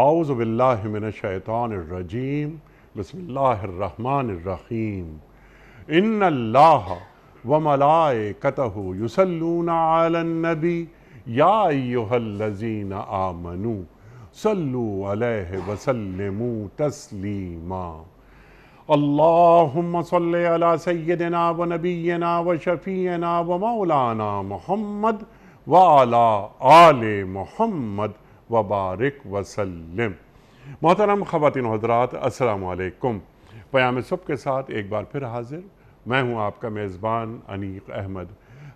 اعوذ باللہ من الشیطان الرجیم بسم اللہ الرحمن الرحیم ان اللہ وملائکتہ یصلون علی النبی یا ایہا الذین آمنوا صلوا علیہ وسلموا تسلیما اللہم صلی علی سیدنا و نبینا و شفیعنا و مولانا محمد وعلی آل محمد وبارک وسلم۔ محترم خواتین و حضرات، السلام علیکم۔ پیام صبح کے ساتھ ایک بار پھر حاضر میں ہوں آپ کا میزبان انیق احمد۔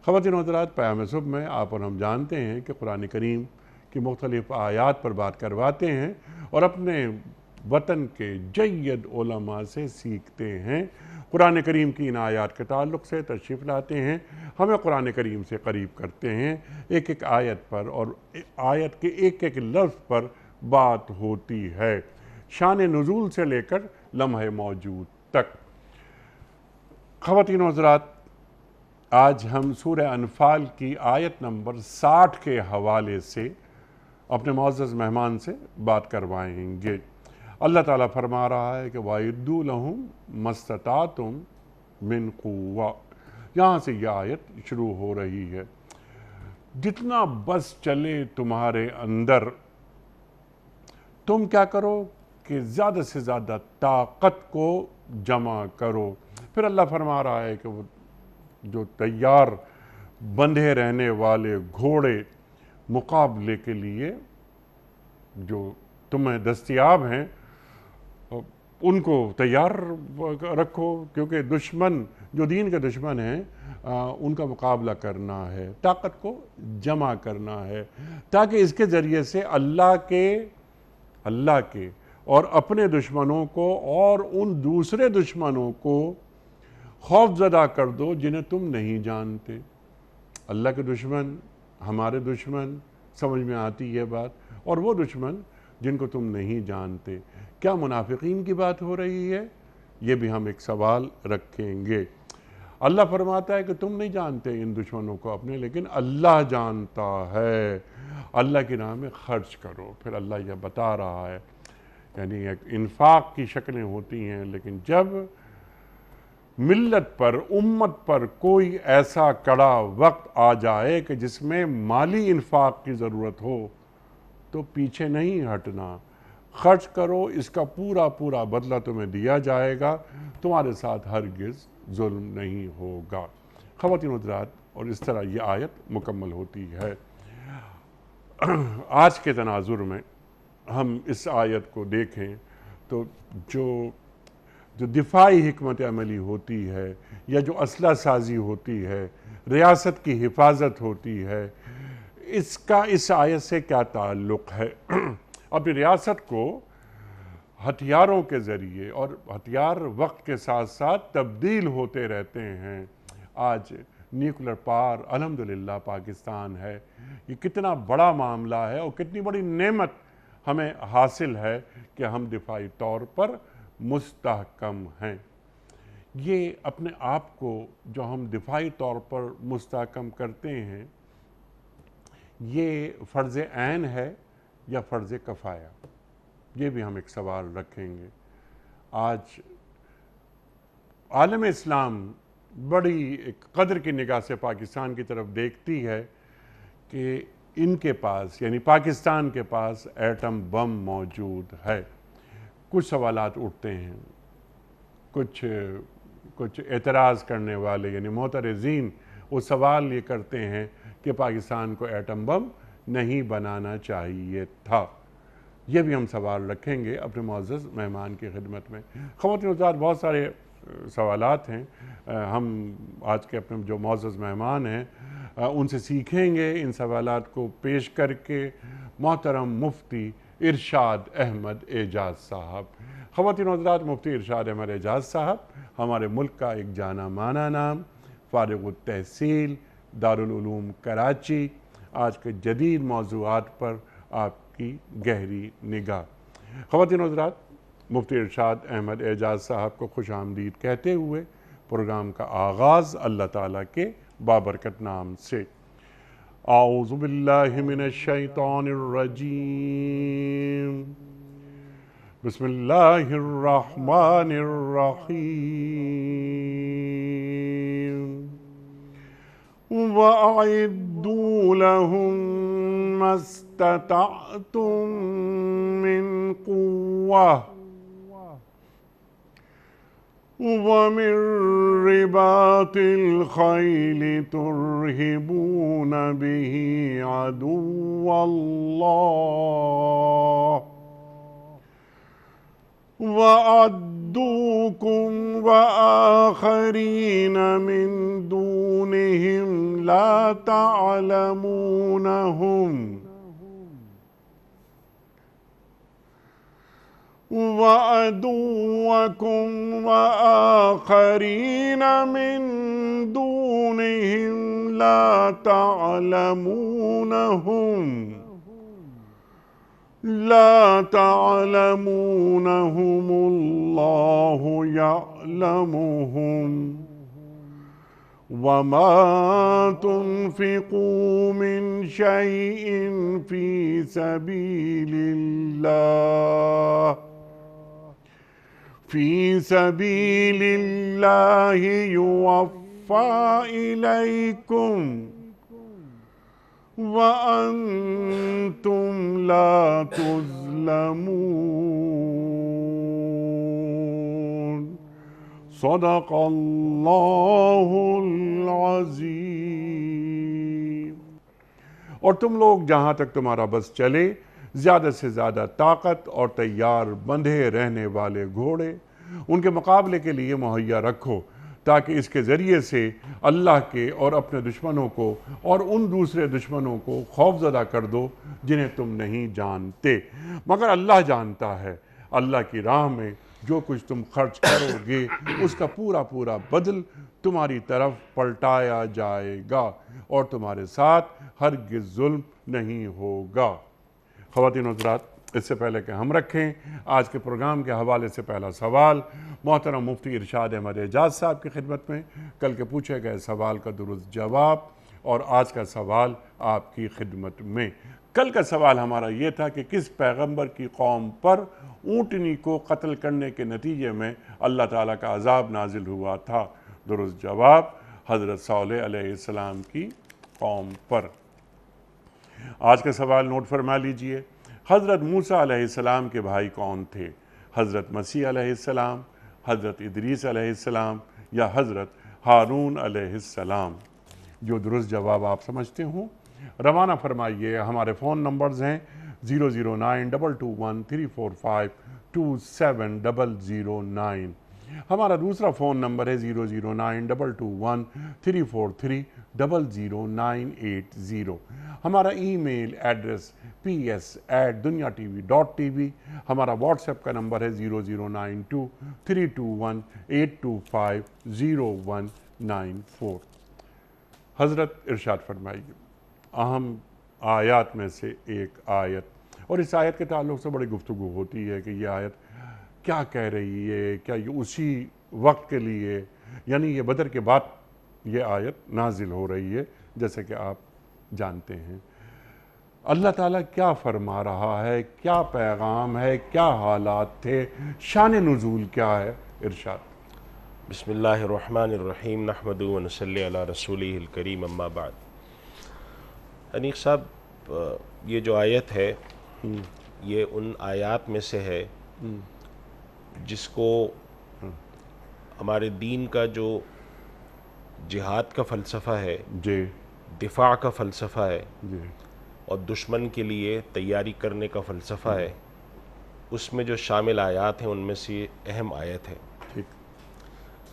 خواتین و حضرات، پیام صبح میں آپ اور ہم جانتے ہیں کہ قرآن کریم کی مختلف آیات پر بات کرواتے ہیں اور اپنے وطن کے جید علماء سے سیکھتے ہیں، قرآن کریم کی ان آیات کے تعلق سے تشریف لاتے ہیں، ہمیں قرآن کریم سے قریب کرتے ہیں، ایک ایک آیت پر اور آیت کے ایک ایک لفظ پر بات ہوتی ہے، شان نزول سے لے کر لمحہ موجود تک۔ خواتین و حضرات، آج ہم سورہ انفال کی آیت نمبر 60 کے حوالے سے اپنے معزز مہمان سے بات کروائیں گے۔ اللہ تعالیٰ فرما رہا ہے کہ وَأَعِدُّوا لَهُم مَا اسْتَطَعْتُم مِّن قُوَّةٍ، یہاں سے یہ آیت شروع ہو رہی ہے۔ جتنا بس چلے تمہارے اندر، تم کیا کرو کہ زیادہ سے زیادہ طاقت کو جمع کرو۔ پھر اللہ فرما رہا ہے کہ وہ جو تیار بندھے رہنے والے گھوڑے مقابلے کے لیے جو تمہیں دستیاب ہیں ان کو تیار رکھو، کیونکہ دشمن جو دین کے دشمن ہیں ان کا مقابلہ کرنا ہے، طاقت کو جمع کرنا ہے، تاکہ اس کے ذریعے سے اللہ کے اور اپنے دشمنوں کو اور ان دوسرے دشمنوں کو خوف زدہ کر دو جنہیں تم نہیں جانتے۔ اللہ کے دشمن، ہمارے دشمن، سمجھ میں آتی ہے بات، اور وہ دشمن جن کو تم نہیں جانتے۔ کیا منافقین کی بات ہو رہی ہے؟ یہ بھی ہم ایک سوال رکھیں گے۔ اللہ فرماتا ہے کہ تم نہیں جانتے ان دشمنوں کو اپنے، لیکن اللہ جانتا ہے۔ اللہ کی راہ میں خرچ کرو۔ پھر اللہ یہ بتا رہا ہے، یعنی ایک انفاق کی شکلیں ہوتی ہیں، لیکن جب ملت پر، امت پر کوئی ایسا کڑا وقت آ جائے کہ جس میں مالی انفاق کی ضرورت ہو تو پیچھے نہیں ہٹنا، خرچ کرو، اس کا پورا پورا بدلہ تمہیں دیا جائے گا، تمہارے ساتھ ہرگز ظلم نہیں ہوگا۔ خواتین و حضرات، اور اس طرح یہ آیت مکمل ہوتی ہے۔ آج کے تناظر میں ہم اس آیت کو دیکھیں تو جو دفاعی حکمت عملی ہوتی ہے یا جو اسلحہ سازی ہوتی ہے، ریاست کی حفاظت ہوتی ہے، اس کا اس آیت سے کیا تعلق ہے؟ اپنی ریاست کو ہتھیاروں کے ذریعے، اور ہتھیار وقت کے ساتھ ساتھ تبدیل ہوتے رہتے ہیں۔ آج نیوکلر پاور الحمدللہ پاکستان ہے، یہ کتنا بڑا معاملہ ہے اور کتنی بڑی نعمت ہمیں حاصل ہے کہ ہم دفاعی طور پر مستحکم ہیں۔ یہ اپنے آپ کو جو ہم دفاعی طور پر مستحکم کرتے ہیں، یہ فرض عین ہے یا فرض کفایہ؟ یہ بھی ہم ایک سوال رکھیں گے۔ آج عالم اسلام بڑی ایک قدر کی نگاہ سے پاکستان کی طرف دیکھتی ہے کہ ان کے پاس، یعنی پاکستان کے پاس ایٹم بم موجود ہے۔ کچھ سوالات اٹھتے ہیں، کچھ اعتراض کرنے والے یعنی معترضین وہ سوال یہ کرتے ہیں کہ پاکستان کو ایٹم بم نہیں بنانا چاہیے تھا۔ یہ بھی ہم سوال رکھیں گے اپنے معزز مہمان کی خدمت میں۔ خواتین و حضرات، بہت سارے سوالات ہیں، ہم آج کے اپنے جو معزز مہمان ہیں ان سے سیکھیں گے ان سوالات کو پیش کر کے۔ محترم مفتی ارشاد احمد اعجاز صاحب۔ خواتین و حضرات، مفتی ارشاد احمد اعجاز صاحب ہمارے ملک کا ایک جانا مانا نام، فارغ التحصیل، دارالعلوم کراچی۔ آج کے جدید موضوعات پر آپ کی گہری نگاہ۔ خواتین و حضرات، مفتی ارشاد احمد اعجاز صاحب کو خوش آمدید کہتے ہوئے پروگرام کا آغاز اللہ تعالیٰ کے بابرکت نام سے۔ اعوذ باللہ من الشیطان الرجیم بسم اللہ الرحمن الرحیم وَأَعِدُّوا لَهُم مَّا اسْتَطَعْتُم مِّن قُوَّةٍ وَمِن رِّبَاطِ الْخَيْلِ تُرْهِبُونَ بِهِ عَدُوَّ اللَّهِ وَعَدُّوكُمْ وَآخَرِينَ مِن دُونِهِمْ لَا تَعْلَمُونَهُمْ وَعَدُوَّكُمْ وَآخَرِينَ مِن دُونِهِمْ لَا تَعْلَمُونَهُمْ اللَّهُ يَعْلَمُهُمْ وَمَا تُنْفِقُوا مِنْ شَيْءٍ فِي سَبِيلِ اللَّهِ يُوَفَّى إِلَيْكُمْ وَأَنْتُمْ لَا تُظْلَمُونَ صدق اللہ العظیم۔ اور تم لوگ جہاں تک تمہارا بس چلے زیادہ سے زیادہ طاقت اور تیار بندھے رہنے والے گھوڑے ان کے مقابلے کے لیے مہیا رکھو، تاکہ اس کے ذریعے سے اللہ کے اور اپنے دشمنوں کو اور ان دوسرے دشمنوں کو خوف زدہ کر دو جنہیں تم نہیں جانتے، مگر اللہ جانتا ہے۔ اللہ کی راہ میں جو کچھ تم خرچ کرو گے اس کا پورا پورا بدل تمہاری طرف پلٹایا جائے گا اور تمہارے ساتھ ہرگز ظلم نہیں ہوگا۔ خواتین و حضرات، اس سے پہلے کہ ہم رکھیں آج کے پروگرام کے حوالے سے پہلا سوال محترم مفتی ارشاد احمد اعجاز صاحب کی خدمت میں، کل کے پوچھے گئے سوال کا درست جواب اور آج کا سوال آپ کی خدمت میں۔ کل کا سوال ہمارا یہ تھا کہ کس پیغمبر کی قوم پر اونٹنی کو قتل کرنے کے نتیجے میں اللہ تعالیٰ کا عذاب نازل ہوا تھا؟ درست جواب حضرت صالح علیہ السلام کی قوم پر۔ آج کا سوال نوٹ فرما لیجئے، حضرت موسیٰ علیہ السلام کے بھائی کون تھے؟ حضرت مسیح علیہ السلام، حضرت ادریس علیہ السلام یا حضرت ہارون علیہ السلام؟ جو درست جواب آپ سمجھتے ہوں روانہ فرمائیے۔ ہمارے فون نمبرز ہیں 0092213452709۔ ہمارا دوسرا فون نمبر ہے 0092224300980۔ ہمارا ای میل ایڈریس ps@dunyatv.tv۔ ہمارا واٹس ایپ کا نمبر ہے 009232182509194۔ حضرت ارشاد فرمائیے، اہم آیات میں سے ایک آیت، اور اس آیت کے تعلق سے بڑی گفتگو ہوتی ہے کہ یہ آیت کیا کہہ رہی ہے، کیا یہ اسی وقت کے لیے، یعنی یہ بدر کے بعد یہ آیت نازل ہو رہی ہے جیسے کہ آپ جانتے ہیں۔ اللہ تعالیٰ کیا فرما رہا ہے، کیا پیغام ہے، کیا حالات تھے، شان نزول کیا ہے؟ ارشاد۔ بسم اللہ الرحمن الرحیم، نحمدہ و نصلی علی رسولہ الکریم، اما بعد۔ انیق صاحب، یہ جو آیت ہے یہ ان آیات میں سے ہے جس کو ہمارے دین کا جو جہاد کا فلسفہ ہے، جی، دفاع کا فلسفہ ہے، جی، اور دشمن کے لیے تیاری کرنے کا فلسفہ ہے، اس میں جو شامل آیات ہیں ان میں سے یہ اہم آیت ہے۔ ٹھیک۔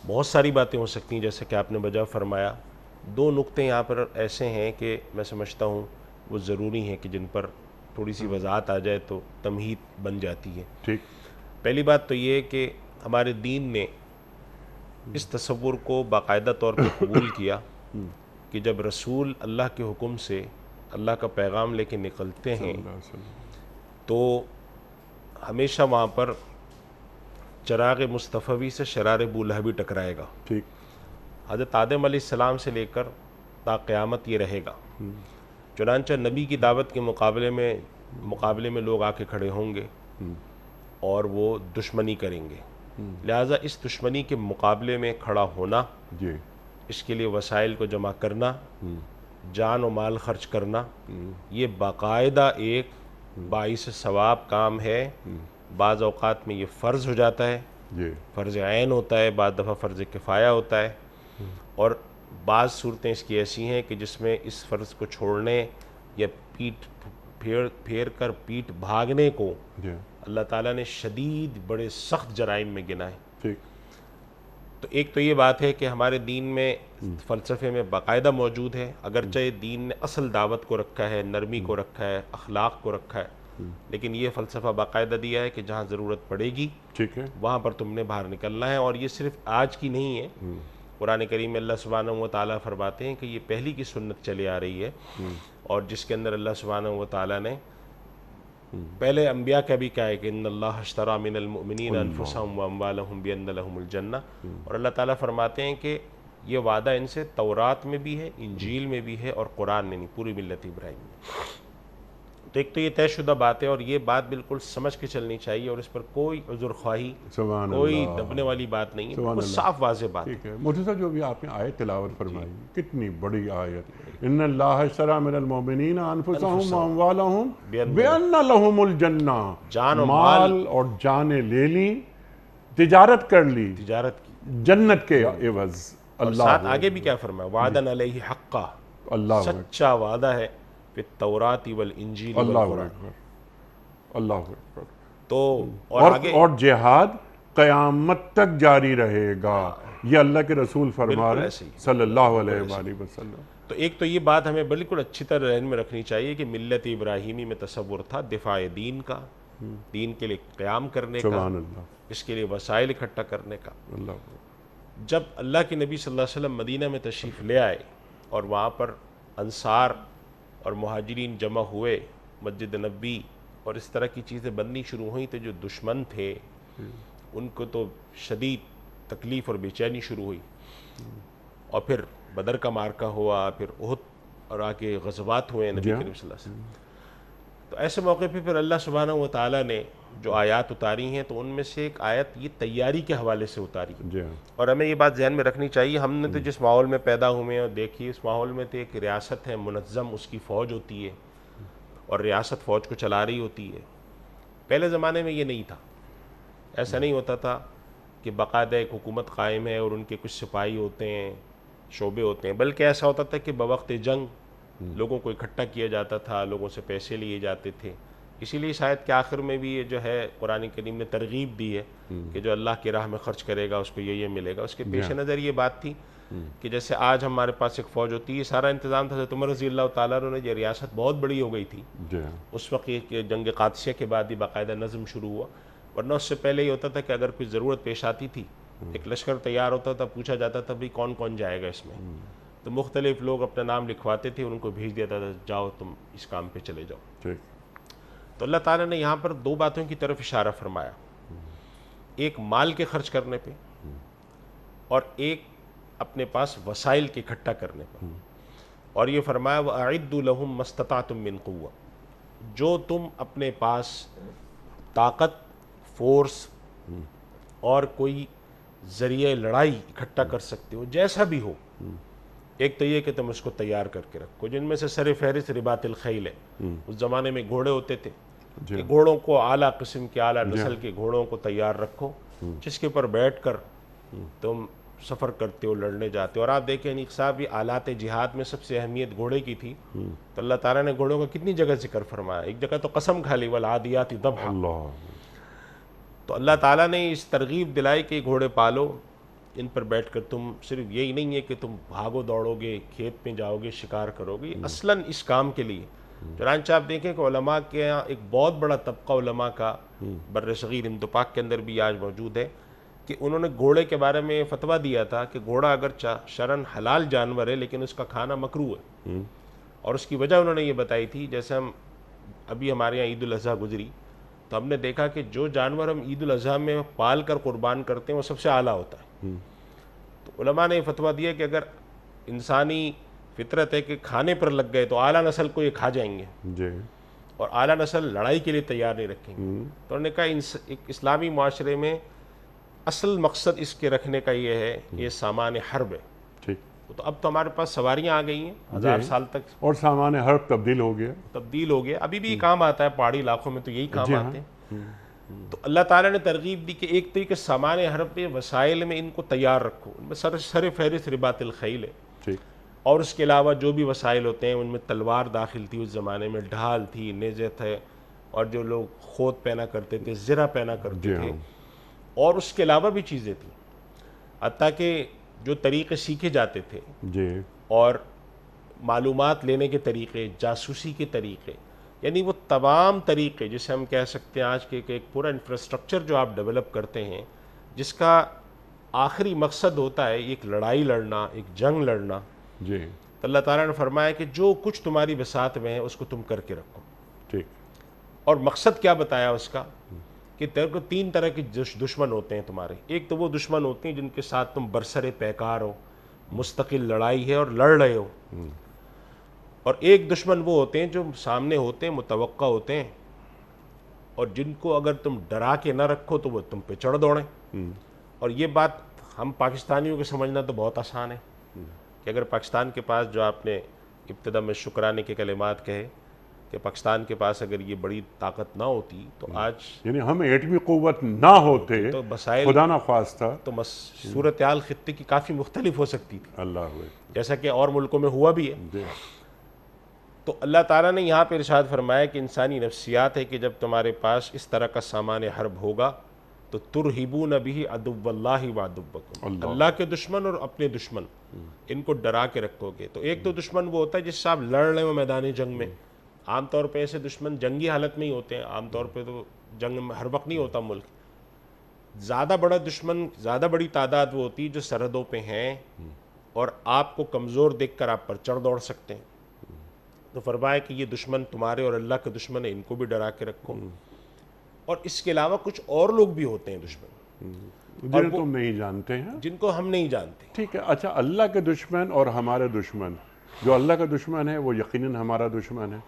بہت ساری باتیں ہو سکتی ہیں جیسے کہ آپ نے بجا فرمایا۔ دو نقطے یہاں پر ایسے ہیں کہ میں سمجھتا ہوں وہ ضروری ہیں کہ جن پر تھوڑی سی وضاحت آ جائے تو تمہید بن جاتی ہے۔ ٹھیک۔ پہلی بات تو یہ کہ ہمارے دین نے اس تصور کو باقاعدہ طور پر قبول کیا کہ جب رسول اللہ کے حکم سے اللہ کا پیغام لے کے نکلتے ہیں تو ہمیشہ وہاں پر چراغ مصطفی سے شرار بولہبی ٹکرائے گا۔ ٹھیک۔ حضرت آدم علیہ السلام سے لے کر تا قیامت یہ رہے گا۔ چنانچہ نبی کی دعوت کے مقابلے میں لوگ آ کے کھڑے ہوں گے اور وہ دشمنی کریں گے، لہٰذا اس دشمنی کے مقابلے میں کھڑا ہونا، جی اس کے لیے وسائل کو جمع کرنا، جان و مال خرچ کرنا، یہ باقاعدہ ایک باعث ثواب کام ہے۔ بعض اوقات میں یہ فرض ہو جاتا ہے، جی فرض عین ہوتا ہے، بعض دفعہ فرض کفایہ ہوتا ہے، اور بعض صورتیں اس کی ایسی ہیں کہ جس میں اس فرض کو چھوڑنے یا پیٹ پھیر کر پیٹ بھاگنے کو جی اللہ تعالیٰ نے شدید بڑے سخت جرائم میں گنا ہے۔ ٹھیک تو ایک تو یہ بات ہے کہ ہمارے دین میں فلسفے میں باقاعدہ موجود ہے، اگرچہ دین نے اصل دعوت کو رکھا ہے، نرمی کو رکھا ہے، اخلاق کو رکھا ہے، لیکن یہ فلسفہ باقاعدہ دیا ہے کہ جہاں ضرورت پڑے گی ٹھیک ہے وہاں پر تم نے باہر نکلنا ہے۔ اور یہ صرف آج کی نہیں ہے، قرآن کریم میں اللہ سبحانہ و تعالیٰ فرماتے ہیں کہ یہ پہلی کی سنت چلی آ رہی ہے، اور جس کے اندر اللہ سبحانہ و تعالیٰ نے پہلے انبیاء کا بھی کہا ہے کہ ان اللہ اشترى من المؤمنین انفسهم واموالهم بان لهم الجنہ، اور اللہ تعالیٰ فرماتے ہیں کہ یہ وعدہ ان سے تورات میں بھی ہے، انجیل میں بھی ہے، اور قرآن میں نہیں، پوری ملت ابراہیم میں۔ تو ایک تو یہ طے شدہ بات ہے، اور یہ بات بالکل سمجھ کے چلنی چاہیے، اور اس پر کوئی عذر خواہی، سبحان کوئی اللہ دبنے والی بات نہیں ہے، سبحان بالکل اللہ۔ صاف واضح بات ہے۔ ٹھیک ہے مفتی صاحب، جو بھی آپ نے آیت تلاوت فرمائی کتنی بڑی آیت، ان اللہ اشتری من المؤمنین انفسهم واموالهم بان لهم الجنہ، جان و مال اور جانیں لے لی، تجارت کر لی تجارت کی، جنت کے عوض۔ اور اللہ ساتھ آگے بھی کیا فرمایا، وعدن علیہ حقا، اللہ سچا وعدہ ہے فی التوراۃ والانجیل اللہ والقرآن۔ اکبر اللہ اکبر۔ تو اور آگے اور جہاد قیامت تک جاری رہے گا، یہ اللہ کے رسول فرما بالکل رہے ایسے ہی، صلی اللہ علیہ وآلہ وسلم۔ تو ایک تو یہ بات ہمیں بالکل اچھی طرح ذہن میں رکھنی چاہیے کہ ملت ابراہیمی میں تصور تھا دفاع دین کا، دین کے لیے قیام کرنے کا، سبحان اللہ اس کے لیے وسائل اکٹھا کرنے کا۔ اللہ اکبر۔ جب اللہ کے نبی صلی اللہ علیہ وسلم مدینہ میں تشریف لے آئے اور وہاں پر انصار اور مہاجرین جمع ہوئے، مسجد نبوی اور اس طرح کی چیزیں بننی شروع ہوئیں، تو جو دشمن تھے ان کو تو شدید تکلیف اور بے چینی شروع ہوئی، اور پھر بدر کا معرکہ ہوا، پھر احد، اور آگے غزوات ہوئے نبی کریم صلی اللہ علیہ وسلم۔ تو ایسے موقع پہ پھر اللہ سبحانہ و تعالیٰ نے جو آیات اتاری ہیں، تو ان میں سے ایک آیت یہ تیاری کے حوالے سے اتاری، جی ہاں اور ہمیں یہ بات ذہن میں رکھنی چاہیے، ہم نے تو جس ماحول میں پیدا ہوئے ہیں اور دیکھیے، اس ماحول میں تو ایک ریاست ہے منظم، اس کی فوج ہوتی ہے، اور ریاست فوج کو چلا رہی ہوتی ہے۔ پہلے زمانے میں یہ نہیں تھا، ایسا نہیں ہوتا تھا کہ باقاعدہ ایک حکومت قائم ہے اور ان کے کچھ سپاہی ہوتے ہیں، شعبے ہوتے ہیں، بلکہ ایسا ہوتا تھا کہ بوقت جنگ لوگوں کو اکٹھا کیا جاتا تھا، لوگوں سے پیسے لیے جاتے تھے۔ اسی لیے شاید کہ آخر میں بھی یہ جو ہے قرآن کریم نے ترغیب دی ہے کہ جو اللہ کی راہ میں خرچ کرے گا اس کو یہ ملے گا۔ اس کے پیش نظر یہ بات تھی کہ جیسے آج ہمارے پاس ایک فوج ہوتی ہے، سارا انتظام تھا، حضرت عمر رضی اللہ تعالیٰ عنہ نے، یہ ریاست بہت بڑی ہو گئی تھی جی ہاں اس وقت، یہ جنگ قادسیہ کے بعد ہی باقاعدہ نظم شروع ہوا، ورنہ اس سے پہلے یہ ہوتا تھا کہ اگر کوئی ضرورت پیش آتی تھی، ایک لشکر تیار ہوتا تھا، پوچھا جاتا تھا بھئی کون کون جائے گا اس میں، تو مختلف لوگ اپنا نام لکھواتے تھے، ان کو بھیج دیتا تھا، جاؤ تم اس کام پہ چلے جاؤ۔ ٹھیک تو اللہ تعالیٰ نے یہاں پر دو باتوں کی طرف اشارہ فرمایا، ایک مال کے خرچ کرنے پہ، اور ایک اپنے پاس وسائل کے اکٹھا کرنے پر، اور یہ فرمایا وَأَعِدُّوا لَهُم مَّا اسْتَطَعْتُم مِّن قُوَّةٍ، جو تم اپنے پاس طاقت، فورس اور کوئی ذریعہ لڑائی اکٹھا کر سکتے ہو، جیسا بھی ہو۔ ایک تو یہ کہ تم اس کو تیار کر کے رکھو، جن میں سے سر فہرست رباط الخیل ہے۔ اس زمانے میں گھوڑے ہوتے تھے، کہ گھوڑوں کو اعلیٰ قسم کے، اعلیٰ نسل کے گھوڑوں کو تیار رکھو، جس کے پر بیٹھ کر تم سفر کرتے ہو، لڑنے جاتے ہو۔ اور آپ دیکھیں انیق صاحب، یہ آلات جہاد میں سب سے اہمیت گھوڑے کی تھی، تو اللہ تعالیٰ نے گھوڑوں کا کتنی جگہ ذکر فرمایا، ایک جگہ تو قسم کھا لی والعادیات ضبحا۔ اللہ تو اللہ تعالیٰ نے اس ترغیب دلائی کہ گھوڑے پالو، ان پر بیٹھ کر تم صرف یہی نہیں ہے کہ تم بھاگو دوڑو گے، کھیت میں جاؤ گے، شکار کرو گے، اصلاً اس کام کے لیے۔ چنانچہ آپ دیکھیں کہ علماء کے یہاں ایک بہت بڑا طبقہ علماء کا بر صغیر ہند پاک کے اندر بھی آج موجود ہے، کہ انہوں نے گھوڑے کے بارے میں فتویٰ دیا تھا کہ گھوڑا اگرچہ شرعاً حلال جانور ہے، لیکن اس کا کھانا مکروہ ہے، اور اس کی وجہ انہوں نے یہ بتائی تھی، جیسے ہم ابھی ہمارے یہاں عید الاضحیٰ گزری، تو ہم نے دیکھا کہ جو جانور ہم عید الاضحیٰ میں پال کر قربان کرتے ہیں وہ سب سے اعلیٰ ہوتا ہے۔ تو علماء نے یہ فتویٰ دیا کہ اگر انسانی فطرت ہے کہ کھانے پر لگ گئے تو اعلیٰ نسل کو یہ کھا جائیں گے جی اور اعلیٰ نسل لڑائی کے لیے تیار نہیں رکھیں گے. تو انہوں نے کہا ایک اسلامی معاشرے میں اصل مقصد اس کے رکھنے کا یہ ہے کہ یہ سامان حرب ہے. ٹھیک. تو اب تو ہمارے پاس سواریاں آ گئی ہیں 1000 سال تک اور سامان حرب تبدیل ہو گیا. تبدیل ہو گیا. ابھی بھی یہ کام آتا ہے, پہاڑی علاقوں میں تو یہی کام جی ہاں. آتے ہیں. تو اللہ تعالیٰ نے ترغیب دی کہ ایک طریقے سامان حرب میں وسائل میں ان کو تیار رکھو. ان میں سر فہرست رباط الخیل ہے. ٹھیک. اور اس کے علاوہ جو بھی وسائل ہوتے ہیں ان میں تلوار داخل تھی, اس زمانے میں ڈھال تھی, نیزے تھے, اور جو لوگ خود پہنا کرتے تھے, زرہ پہنا کرتے تھے, اور اس کے علاوہ بھی چیزیں تھیں. حتیٰ کہ جو طریقے سیکھے جاتے تھے جی اور معلومات لینے کے طریقے, جاسوسی کے طریقے, یعنی وہ تمام طریقے جسے ہم کہہ سکتے ہیں آج کے کہ ایک پورا انفراسٹرکچر جو آپ ڈیولپ کرتے ہیں جس کا آخری مقصد ہوتا ہے ایک لڑائی لڑنا, ایک جنگ لڑنا. جی. تو اللہ تعالیٰ نے فرمایا کہ جو کچھ تمہاری بساط میں ہے اس کو تم کر کے رکھو. ٹھیک. اور مقصد کیا بتایا اس کا کہ تیرے کو 3 طرح کے دشمن ہوتے ہیں تمہارے. ایک تو وہ دشمن ہوتے ہیں جن کے ساتھ تم برسر پیکار ہو, مستقل لڑائی ہے اور لڑ رہے ہو. اور ایک دشمن وہ ہوتے ہیں جو سامنے ہوتے ہیں, متوقع ہوتے ہیں, اور جن کو اگر تم ڈرا کے نہ رکھو تو وہ تم پہ چڑھ دوڑیں. اور یہ بات ہم پاکستانیوں کو سمجھنا تو بہت آسان ہے کہ اگر پاکستان کے پاس, جو آپ نے ابتدا میں شکرانے کے کلمات کہے, کہ پاکستان کے پاس اگر یہ بڑی طاقت نہ ہوتی تو آج یعنی ہم ایٹمی قوت نہ ہوتے تو وسائل, خدا نہ خواستہ, تو صورتحال خطے کی کافی مختلف ہو سکتی تھی, اللہ ہوئے, جیسا کہ اور ملکوں میں ہوا بھی ہے. جی. تو اللہ تعالیٰ نے یہاں پہ ارشاد فرمایا کہ انسانی نفسیات ہے کہ جب تمہارے پاس اس طرح کا سامان حرب ہوگا تو ترہبون بہ عدو اللہ و عدوکم, اللہ کے دشمن اور اپنے دشمن, ان کو ڈرا کے رکھو گے. تو ایک تو دشمن وہ ہوتا ہے جس سے آپ لڑ رہے ہو میدان جنگ میں. عام طور پہ ایسے دشمن جنگی حالت میں ہی ہوتے ہیں, عام طور پہ تو جنگ میں ہر وقت نہیں ہوتا ملک. زیادہ بڑا دشمن, زیادہ بڑی تعداد وہ ہوتی ہے جو سرحدوں پہ ہیں اور آپ کو کمزور دیکھ کر آپ پر چڑھ دوڑ سکتے ہیں. تو فرمایا کہ یہ دشمن تمہارے اور اللہ کے دشمن ہیں, ان کو بھی ڈرا کے رکھو. اور اس کے علاوہ کچھ اور لوگ بھی ہوتے ہیں دشمن, جنہیں تم نہیں جانتے ہیں, جن کو ہم نہیں جانتے. ٹھیک ہے. اچھا, اللہ کے دشمن اور ہمارے دشمن, جو اللہ کا دشمن ہے وہ یقیناً ہمارا دشمن ہے,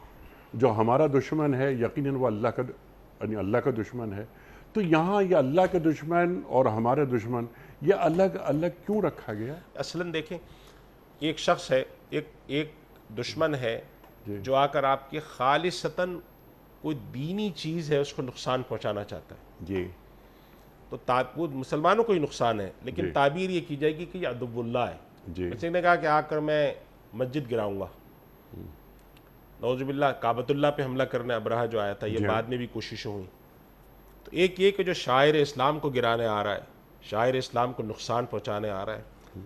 جو ہمارا دشمن ہے یقیناً وہ اللہ کا دشمن ہے. تو یہاں یہ اللہ کے دشمن اور ہمارے دشمن یہ الگ الگ کیوں رکھا گیا؟ اصلاً دیکھیں, ایک شخص ہے, ایک دشمن ہے جو آ کر آپ کے خالصتاً کوئی دینی چیز ہے اس کو نقصان پہنچانا چاہتا ہے. جی. تو وہ مسلمانوں کو ہی نقصان ہے, لیکن تعبیر یہ کی جائے گی کہ یہ عدو اللہ ہے. جی. کسی نے کہا کہ آ کر میں مسجد گراؤں گا, نعوذ باللہ کعبۃ اللہ پہ حملہ کرنے ابرہہ جو آیا تھا, یہ بعد میں بھی کوششیں ہوئیں. تو ایک یہ کہ جو شاعر اسلام کو گرانے آ رہا ہے, شاعر اسلام کو نقصان پہنچانے آ رہا ہے,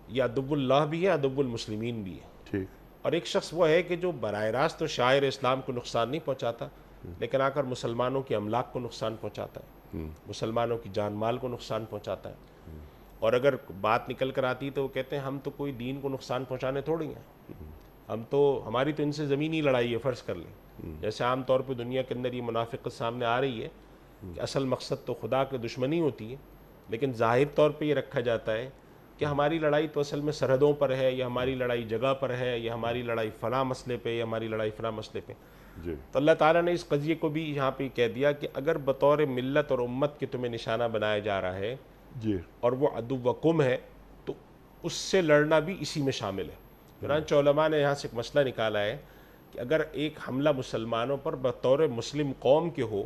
یہ عدو اللہ بھی ہے, عدو المسلمین بھی ہے. ٹھیک. اور ایک شخص وہ ہے کہ جو براہ راست تو شاعر اسلام کو نقصان نہیں پہنچاتا, لیکن آ کر مسلمانوں کے املاک کو نقصان پہنچاتا ہے, مسلمانوں کی جان مال کو نقصان پہنچاتا ہے. اور اگر بات نکل کر آتی تو وہ کہتے ہیں ہم تو کوئی دین کو نقصان پہنچانے تھوڑی ہیں, ہم تو, ہماری تو ان سے زمینی لڑائی ہے, فرض کر لیں. جیسے عام طور پہ دنیا کے اندر یہ منافقت سامنے آ رہی ہے کہ اصل مقصد تو خدا کی دشمنی ہوتی ہے, لیکن ظاہر طور پہ یہ رکھا جاتا ہے کہ ہماری لڑائی تو اصل میں سرحدوں پر ہے, یا ہماری لڑائی جگہ پر ہے, یا ہماری لڑائی فلاں مسئلے پہ, یا ہماری لڑائی فلاں مسئلے پہ. جی. تو اللہ تعالیٰ نے اس قضیے کو بھی یہاں پہ کہہ دیا کہ اگر بطور ملت اور امت کے تمہیں نشانہ بنایا جا رہا ہے جی. اور وہ عدوکم ہے تو اس سے لڑنا بھی اسی میں شامل ہے. چنانچہ علماء نے یہاں سے ایک مسئلہ نکالا ہے کہ اگر ایک حملہ مسلمانوں پر بطور مسلم قوم کے ہو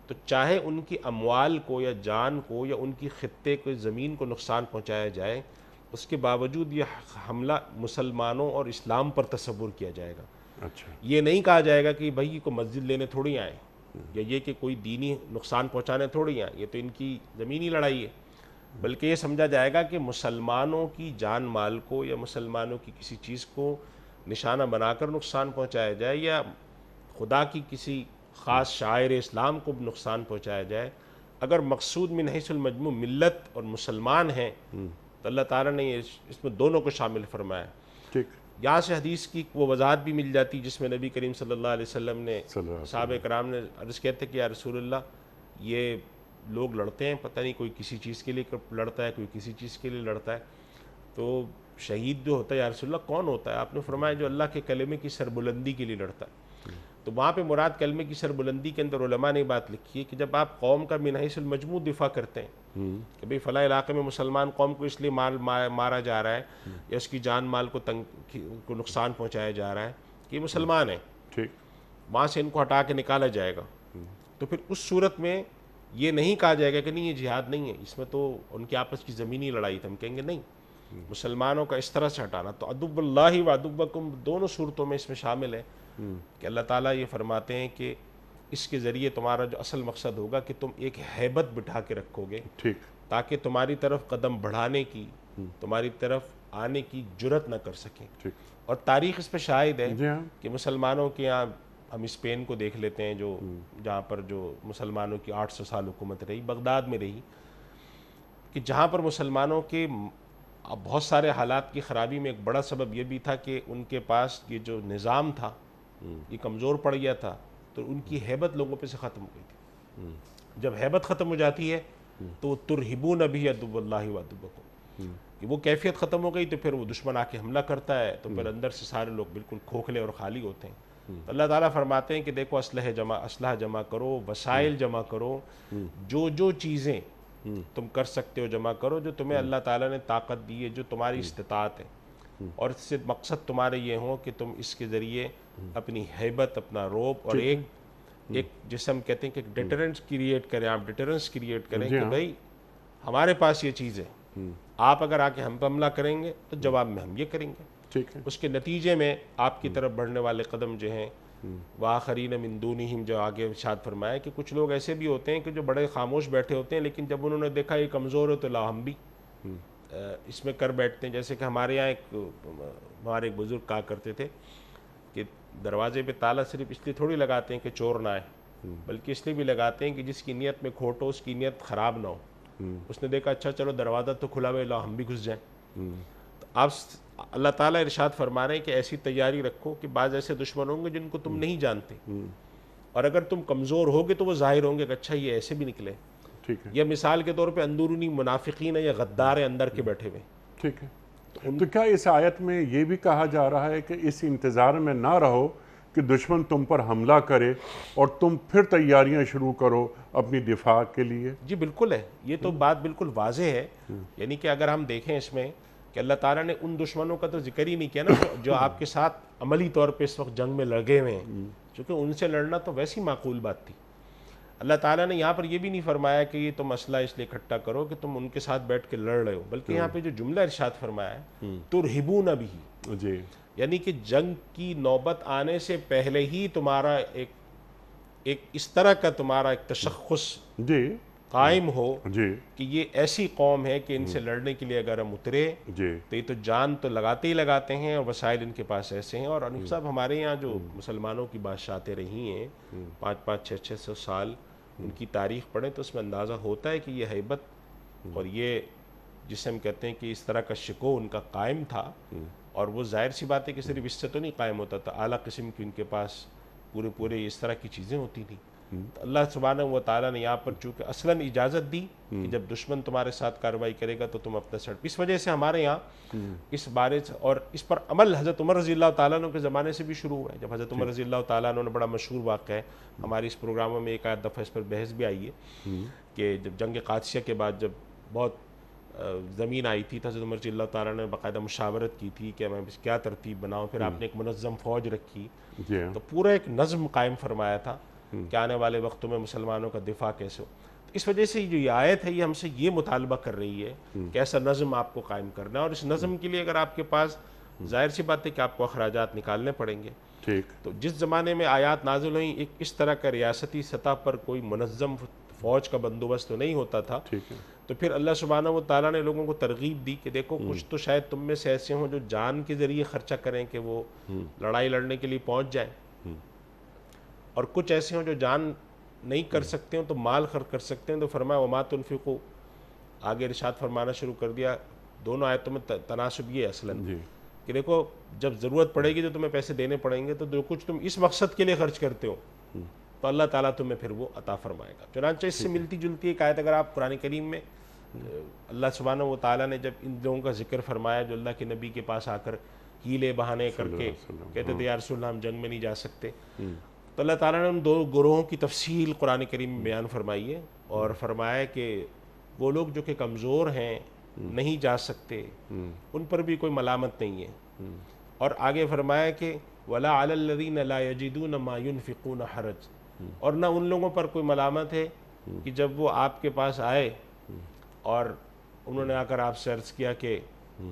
تو چاہے ان کی اموال کو یا جان کو یا ان کی خطے کو, زمین کو نقصان پہنچایا جائے, اس کے باوجود یہ حملہ مسلمانوں اور اسلام پر تصور کیا جائے گا. اچھا. یہ نہیں کہا جائے گا کہ بھائی یہ کوئی مسجد لینے تھوڑی آئے, یا یہ کہ کوئی دینی نقصان پہنچانے تھوڑی آئے, یہ تو ان کی زمینی لڑائی ہے. بلکہ یہ سمجھا جائے گا کہ مسلمانوں کی جان مال کو یا مسلمانوں کی کسی چیز کو نشانہ بنا کر نقصان پہنچایا جائے, یا خدا کی کسی خاص شاعر اسلام کو نقصان پہنچایا جائے, اگر مقصود من حیث المجموع ملت اور مسلمان ہیں تو اللہ تعالیٰ نے اس میں دونوں کو شامل فرمایا. ٹھیک. یہاں سے حدیث کی وہ وضاحت بھی مل جاتی جس میں نبی کریم صلی اللہ علیہ وسلم نے, صحابہ کرام نے عرض کہتے کہ یا رسول اللہ یہ لوگ لڑتے ہیں, پتہ نہیں کوئی کسی چیز کے لیے لڑتا ہے, کوئی کسی چیز کے لیے لڑتا ہے. تو شہید جو ہوتا ہے یا رسول اللہ کون ہوتا ہے؟ آپ نے فرمایا جو اللہ کے کلمے کی سربلندی کے لیے لڑتا ہے۔ تو وہاں پہ مراد کلمے کی سربلندی کے اندر علماء نے بات لکھی ہے کہ جب آپ قوم کا من حیث المجموع دفاع کرتے ہیں کہ بھئی فلاں علاقے میں مسلمان قوم کو اس لیے مارا جا رہا ہے یا اس کی جان مال کو نقصان پہنچایا جا رہا ہے کہ یہ مسلمان ہیں، ٹھیک، وہاں سے ان کو ہٹا کے نکالا جائے گا، تو پھر اس صورت میں یہ نہیں کہا جائے گا کہ نہیں یہ جہاد نہیں ہے، اس میں تو ان کی آپس کی زمینی لڑائی تھی۔ ہم کہیں گے نہیں، مسلمانوں کا اس طرح سے ہٹانا تو عدو اللہ و عدوکم دونوں صورتوں میں اس میں شامل ہے کہ اللہ تعالیٰ یہ فرماتے ہیں کہ اس کے ذریعے تمہارا جو اصل مقصد ہوگا کہ تم ایک ہیبت بٹھا کے رکھو گے ٹھیک، تاکہ تمہاری طرف قدم بڑھانے کی، تمہاری طرف آنے کی جرت نہ کر سکیں۔ ٹھیک، اور تاریخ اس پہ شاہد ہے جی ہاں، کہ مسلمانوں کے یہاں ہم اسپین کو دیکھ لیتے ہیں جو جہاں پر جو مسلمانوں کی 800 سال حکومت رہی، بغداد میں رہی، کہ جہاں پر مسلمانوں کے بہت سارے حالات کی خرابی میں ایک بڑا سبب یہ بھی تھا کہ ان کے پاس یہ جو نظام تھا یہ کمزور پڑ گیا تھا، تو ان کی ہیبت لوگوں پہ سے ختم ہو گئی تھی۔ جب ہیبت ختم ہو جاتی ہے تو ترہبون بھی عدو اللہ و عدوکم، کہ وہ کیفیت ختم ہو گئی تو پھر وہ دشمن آ کے حملہ کرتا ہے تو پھر اندر سے سارے لوگ بالکل کھوکھلے اور خالی ہوتے ہیں۔ تو اللہ تعالیٰ فرماتے ہیں کہ دیکھو اسلحہ جمع کرو، وسائل جمع کرو، جو چیزیں تم کر سکتے ہو جمع کرو، جو تمہیں اللہ تعالیٰ نے طاقت دی ہے، جو تمہاری استطاعت ہے، اور اس سے مقصد تمہارے یہ ہوں کہ تم اس کے ذریعے اپنی ہیبت، اپنا روب اور ایک جسے ہم کہتے ہیں کہ ڈیٹرنس کریٹ کریں، آپ ڈیٹرنس کریٹ کریں کہ بھائی ہمارے پاس یہ چیز ہے، آپ اگر آ کے ہم پہ حملہ کریں گے تو جواب میں ہم یہ کریں گے۔ ٹھیک ہے، اس کے نتیجے میں آپ کی طرف بڑھنے والے قدم جو ہیں وآخرین من دونہم، جو آگے ارشاد فرمایا کہ کچھ لوگ ایسے بھی ہوتے ہیں کہ جو بڑے خاموش بیٹھے ہوتے ہیں، لیکن جب انہوں نے دیکھا یہ کمزور ہے تو لا ہم بھی اس میں کر بیٹھتے ہیں۔ جیسے کہ ہمارے یہاں ہمارے ایک بزرگ کہا کرتے تھے کہ دروازے پہ تالا صرف اس لیے تھوڑی لگاتے ہیں کہ چور نہ آئے، بلکہ اس لیے بھی لگاتے ہیں کہ جس کی نیت میں کھوٹ ہو اس کی نیت خراب نہ ہو۔ اس نے دیکھا اچھا چلو دروازہ تو کھلا ہوا ہے، لا ہم بھی گھس جائیں۔ تو آپ اللہ تعالیٰ ارشاد فرما رہے ہیں کہ ایسی تیاری رکھو کہ بعض ایسے دشمن ہوں گے جن کو تم نہیں جانتے، اور اگر تم کمزور ہوگے تو وہ ظاہر ہوں گے کہ اچھا یہ ایسے بھی نکلے۔ ٹھیک ہے، یا مثال کے طور پہ اندرونی منافقین یا غدار اندر کے بیٹھے ہوئے۔ ٹھیک ہے۔ تو کیا اس آیت میں یہ بھی کہا جا رہا ہے کہ اس انتظار میں نہ رہو کہ دشمن تم پر حملہ کرے اور تم پھر تیاریاں شروع کرو اپنی دفاع کے لیے؟ جی بالکل ہے، یہ تو بات بالکل واضح ہے۔ یعنی کہ اگر ہم دیکھیں اس میں کہ اللہ تعالیٰ نے ان دشمنوں کا تو ذکر ہی نہیں کیا نا جو آپ کے ساتھ عملی طور پہ اس وقت جنگ میں لگے ہوئے ہیں، چونکہ ان سے لڑنا تو ویسی معقول بات تھی۔ اللہ تعالیٰ نے یہاں پر یہ بھی نہیں فرمایا کہ یہ تم اسلحہ اس لیے اکٹھا کرو کہ تم ان کے ساتھ بیٹھ کے لڑ رہے ہو، بلکہ یہاں پہ جو جملہ ارشاد فرمایا ہے ترہبون بھی، جی، یعنی کہ جنگ کی نوبت آنے سے پہلے ہی تمہارا ایک اس طرح کا تمہارا ایک تشخص جی، قائم ہو جی، کہ یہ ایسی قوم ہے کہ ان سے لڑنے کے لیے اگر ہم اترے جی، تو یہ تو جان تو لگاتے ہی لگاتے ہیں، اور وسائل ان کے پاس ایسے ہیں۔ اور انیف صاحب ہمارے یہاں جو مسلمانوں کی بادشاہتیں رہی ہیں 500 600 سال، ان کی تاریخ پڑھیں تو اس میں اندازہ ہوتا ہے کہ یہ ہیبت اور یہ جسے ہم کہتے ہیں کہ اس طرح کا شکو ان کا قائم تھا، اور وہ ظاہر سی بات ہے کہ صرف اس سے تو نہیں قائم ہوتا تھا، اعلیٰ قسم کی ان کے پاس پورے اس طرح کی چیزیں ہوتی تھیں۔ تو اللہ سبحانہ و تعالیٰ نے یہاں پر چونکہ اصلاً اجازت دی کہ جب دشمن تمہارے ساتھ کارروائی کرے گا تو تم اپنا سر، اس وجہ سے ہمارے یہاں اس بارے سے اور اس پر عمل حضرت عمر رضی اللہ تعالیٰ عنہ کے زمانے سے بھی شروع ہوا ہے۔ جب حضرت عمر رضی اللہ تعالیٰ عنہ نے، بڑا مشہور واقعہ ہے ہماری اس پروگراموں میں، ایک آدھ دفعہ اس پر بحث بھی آئی ہے کہ جب جنگ قادسیہ کے بعد جب بہت زمین آئی تھی تو حضرت عمر رضی اللہ تعالیٰ نے باقاعدہ مشاورت کی تھی کہ میں کیا ترتیب بناؤں، پھر آپ نے ایک منظم فوج رکھی، تو پورا ایک نظم قائم فرمایا تھا کہ آنے والے وقتوں میں مسلمانوں کا دفاع کیسے ہو۔ اس وجہ سے جو یہ آیت ہے یہ ہم سے یہ مطالبہ کر رہی ہے کہ ایسا نظم آپ کو قائم کرنا ہے، اور اس نظم کے لیے اگر آپ کے پاس ظاہر سی بات ہے کہ آپ کو اخراجات نکالنے پڑیں گے۔ ٹھیک، تو جس زمانے میں آیات نازل ہوئیں ایک اس طرح کا ریاستی سطح پر کوئی منظم فوج کا بندوبست تو نہیں ہوتا تھا، ٹھیک ہے، تو پھر اللہ سبحانہ و تعالیٰ نے لوگوں کو ترغیب دی کہ دیکھو کچھ تو شاید تم میں سے ایسے ہوں جو جان کے ذریعے خرچہ کریں کہ وہ لڑائی لڑنے کے لیے پہنچ جائیں، اور کچھ ایسے ہوں جو جان نہیں کر سکتے ہوں تو مال خرچ کر سکتے ہیں۔ تو فرمایا وما تنفقوا، آگے ارشاد فرمانا شروع کر دیا۔ دونوں آیتوں میں تناسب یہ ہے اصلاً کہ دیکھو جب ضرورت پڑے گی تو تمہیں پیسے دینے پڑیں گے، تو جو کچھ تم اس مقصد کے لیے خرچ کرتے ہو تو اللہ تعالیٰ تمہیں پھر وہ عطا فرمائے گا۔ چنانچہ اس سے ملتی جلتی ایک آیت اگر آپ قرآن کریم میں اللہ سبحانہ و تعالیٰ نے جب ان لوگوں کا ذکر فرمایا جو اللہ کے نبی کے پاس آ کر ہیلے بہانے کر کے کہتے تھے یا رسول اللہ ہم جنگ میں نہیں جا سکتے، تو اللہ تعالیٰ نے ان دو گروہوں کی تفصیل قرآن کریم میں بیان فرمائی ہے اور فرمایا کہ وہ لوگ جو کہ کمزور ہیں، نہیں جا سکتے، ان پر بھی کوئی ملامت نہیں ہے، اور آگے فرمایا کہ وَلَا عَلَى الَّذِينَ لَا يَجِدُونَ مَا يُنْفِقُونَ حَرَجٌ، اور نہ ان لوگوں پر کوئی ملامت ہے کہ جب وہ آپ کے پاس آئے اور انہوں نے آ کر آپ سے عرض کیا کہ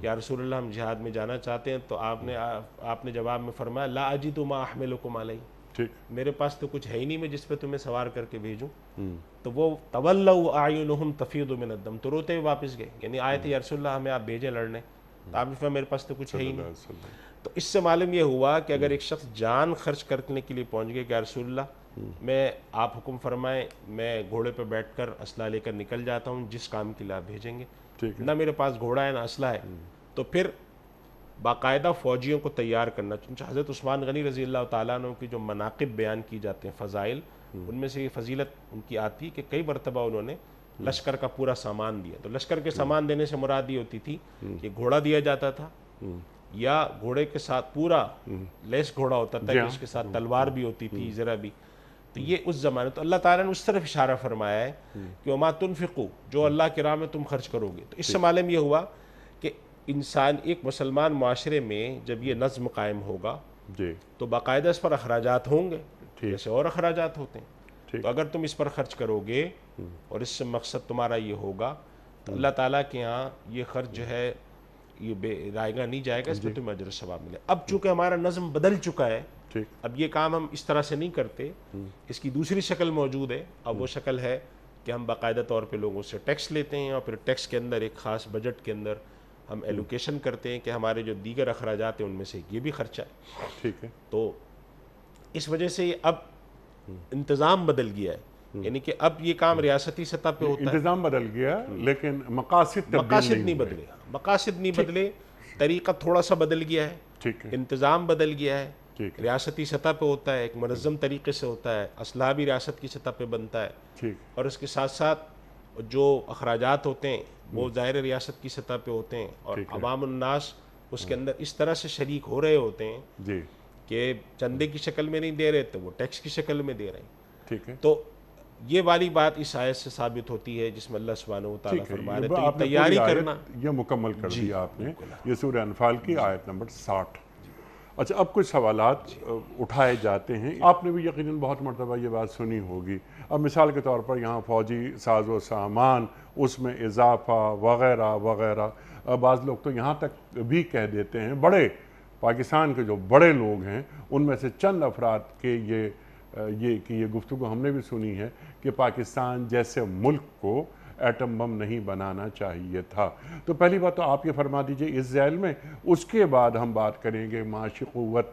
یا رسول اللہ ہم جہاد میں جانا چاہتے ہیں، تو آپ نے جواب میں فرمایا لا اجد ما احملکم علیہ، میرے پاس تو کچھ ہے ہی نہیں میں جس پہ تمہیں سوار کر کے بھیجوں، تو وہ تولوا اعینہم تفیض من الدم، تو روتے ہوئے واپس گئے، یعنی آئے تھے یا رسول اللہ ہمیں آپ بھیجیں لڑنے، تو آپ نے فرمایا میرے پاس تو کچھ ہے ہی نہیں۔ تو اس سے معلوم یہ ہوا کہ اگر ایک شخص جان خرچ کرنے کے لیے پہنچ گیا کہ یا رسول اللہ میں آپ حکم فرمائیں میں گھوڑے پہ بیٹھ کر اسلحہ لے کر نکل جاتا ہوں جس کام کے لیے آپ بھیجیں گے، نہ میرے پاس گھوڑا ہے نہ اسلحہ ہے، تو پھر باقاعدہ فوجیوں کو تیار کرنا۔ چنانچہ حضرت عثمان غنی رضی اللہ تعالیٰ عنہ کی جو مناقب بیان کی جاتے ہیں، فضائل، ان میں سے یہ فضیلت ان کی آتی کہ کئی مرتبہ انہوں نے لشکر کا پورا سامان دیا، تو لشکر کے سامان دینے سے مراد یہ ہوتی تھی کہ گھوڑا دیا جاتا تھا یا گھوڑے کے ساتھ پورا لیس گھوڑا ہوتا تھا کہ اس کے ساتھ تلوار بھی ہوتی تھی، زرہ بھی، تو یہ اس زمانے، تو اللہ تعالیٰ نے اس طرف اشارہ فرمایا ہے کہ وما تنفقوا، جو اللہ کی راہ میں تم خرچ کرو گے، تو اس سے معلوم یہ ہوا کہ انسان ایک مسلمان معاشرے میں جب یہ نظم قائم ہوگا تو باقاعدہ اس پر اخراجات ہوں گے جیسے اور اخراجات ہوتے ہیں، تو اگر تم اس پر خرچ کرو گے اور اس سے مقصد تمہارا یہ ہوگا تو اللہ تعالیٰ کے ہاں یہ خرچ جو ہے یہ بے رائے گا نہیں جائے گا، اس پہ تمہیں اجر و ثواب ملے۔ اب چونکہ ہمارا نظم بدل چکا ہے، اب یہ کام ہم اس طرح سے نہیں کرتے، اس کی دوسری شکل موجود ہے، اب وہ شکل ہے کہ ہم باقاعدہ طور پہ لوگوں سے ٹیکس لیتے ہیں اور پھر ٹیکس کے اندر ایک خاص بجٹ کے اندر ہم ایلوکیشن کرتے ہیں کہ ہمارے جو دیگر اخراجات ہیں ان میں سے یہ بھی خرچہ ہے، ٹھیک ہے، تو اس وجہ سے اب انتظام بدل گیا ہے، یعنی کہ اب یہ کام ریاستی سطح پہ ہوتا ہے، انتظام بدل گیا لیکن مقاصد نہیں بدلے، مقاصد نہیں بدلے، طریقہ تھوڑا سا بدل گیا ہے، انتظام بدل گیا ہے، ریاستی سطح پہ ہوتا ہے، ایک منظم طریقے سے ہوتا ہے، اسلحہ بھی ریاست کی سطح پہ بنتا ہے، اور اس کے ساتھ ساتھ جو اخراجات ہوتے ہیں وہ ظاہر ریاست کی سطح پہ ہوتے ہیں، اور عوام الناس اس کے اندر اس طرح سے شریک ہو رہے ہوتے ہیں کہ چندے کی شکل میں نہیں دے رہے تو وہ ٹیکس کی شکل میں دے رہے ہیں، تو یہ والی بات اس آیت سے ثابت ہوتی ہے جس میں اللہ سبحانہ و تعالیٰ فرما رہے ہیں تیاری کرنا، یہ مکمل کر دیا آپ نے، یہ سورہ انفال کی آیت نمبر 60۔ اچھا اب کچھ سوالات اٹھائے جاتے ہیں، آپ نے بھی یقیناً بہت مرتبہ یہ بات سنی ہوگی، اب مثال کے طور پر یہاں فوجی ساز و سامان، اس میں اضافہ وغیرہ وغیرہ، بعض لوگ تو یہاں تک بھی کہہ دیتے ہیں، بڑے پاکستان کے جو بڑے لوگ ہیں ان میں سے چند افراد کے یہ گفتگو ہم نے بھی سنی ہے کہ پاکستان جیسے ملک کو ایٹم بم نہیں بنانا چاہیے تھا۔ تو پہلی بات تو آپ یہ فرما دیجئے اس ذیل میں، اس کے بعد ہم بات کریں گے معاشی قوت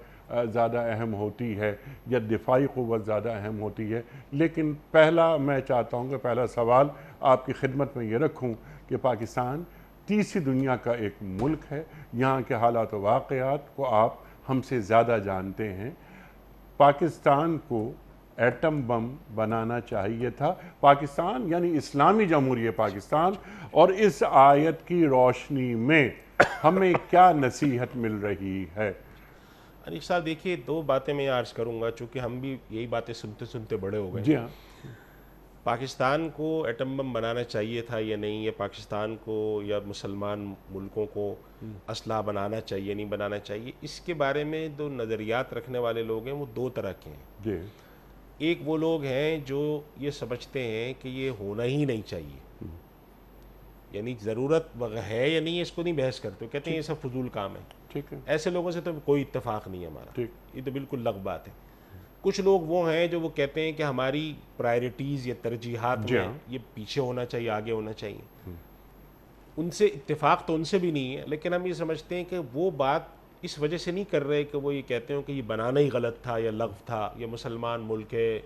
زیادہ اہم ہوتی ہے یا دفاعی قوت زیادہ اہم ہوتی ہے، لیکن پہلا میں چاہتا ہوں کہ پہلا سوال آپ کی خدمت میں یہ رکھوں کہ پاکستان تیسری دنیا کا ایک ملک ہے، یہاں کے حالات و واقعات کو آپ ہم سے زیادہ جانتے ہیں، پاکستان کو ایٹم بم بنانا چاہیے تھا، پاکستان یعنی اسلامی جمہوریہ پاکستان، اور اس آیت کی روشنی میں ہمیں کیا نصیحت مل رہی ہے؟ انیق صاحب دیکھیے دو باتیں میں عرض کروں گا چونکہ ہم بھی یہی باتیں سنتے سنتے بڑے ہو گئے، جی ہاں، پاکستان کو ایٹم بم بنانا چاہیے تھا یا نہیں، یا پاکستان کو یا مسلمان ملکوں کو اسلحہ بنانا چاہیے نہیں بنانا چاہیے، اس کے بارے میں دو نظریات رکھنے والے لوگ ہیں، وہ دو طرح کے ہیں۔ جی، ایک وہ لوگ ہیں جو یہ سمجھتے ہیں کہ یہ ہونا ہی نہیں چاہیے، یعنی ضرورت ہے یا نہیں اس کو نہیں بحث کرتے، کہتے ہیں یہ سب فضول کام ہے، ٹھیک ہے، ایسے لوگوں سے تو کوئی اتفاق نہیں ہے ہمارا، یہ تو بالکل لغو بات ہے۔ کچھ لوگ وہ ہیں جو وہ کہتے ہیں کہ ہماری پرائرٹیز یا ترجیحات میں یہ پیچھے ہونا چاہیے آگے ہونا چاہیے، ان سے اتفاق تو ان سے بھی نہیں ہے، لیکن ہم یہ سمجھتے ہیں کہ وہ بات اس وجہ سے نہیں کر رہے کہ وہ یہ کہتے ہیں کہ یہ بنانا ہی غلط تھا یا لغو تھا، یہ مسلمان ملک ہے،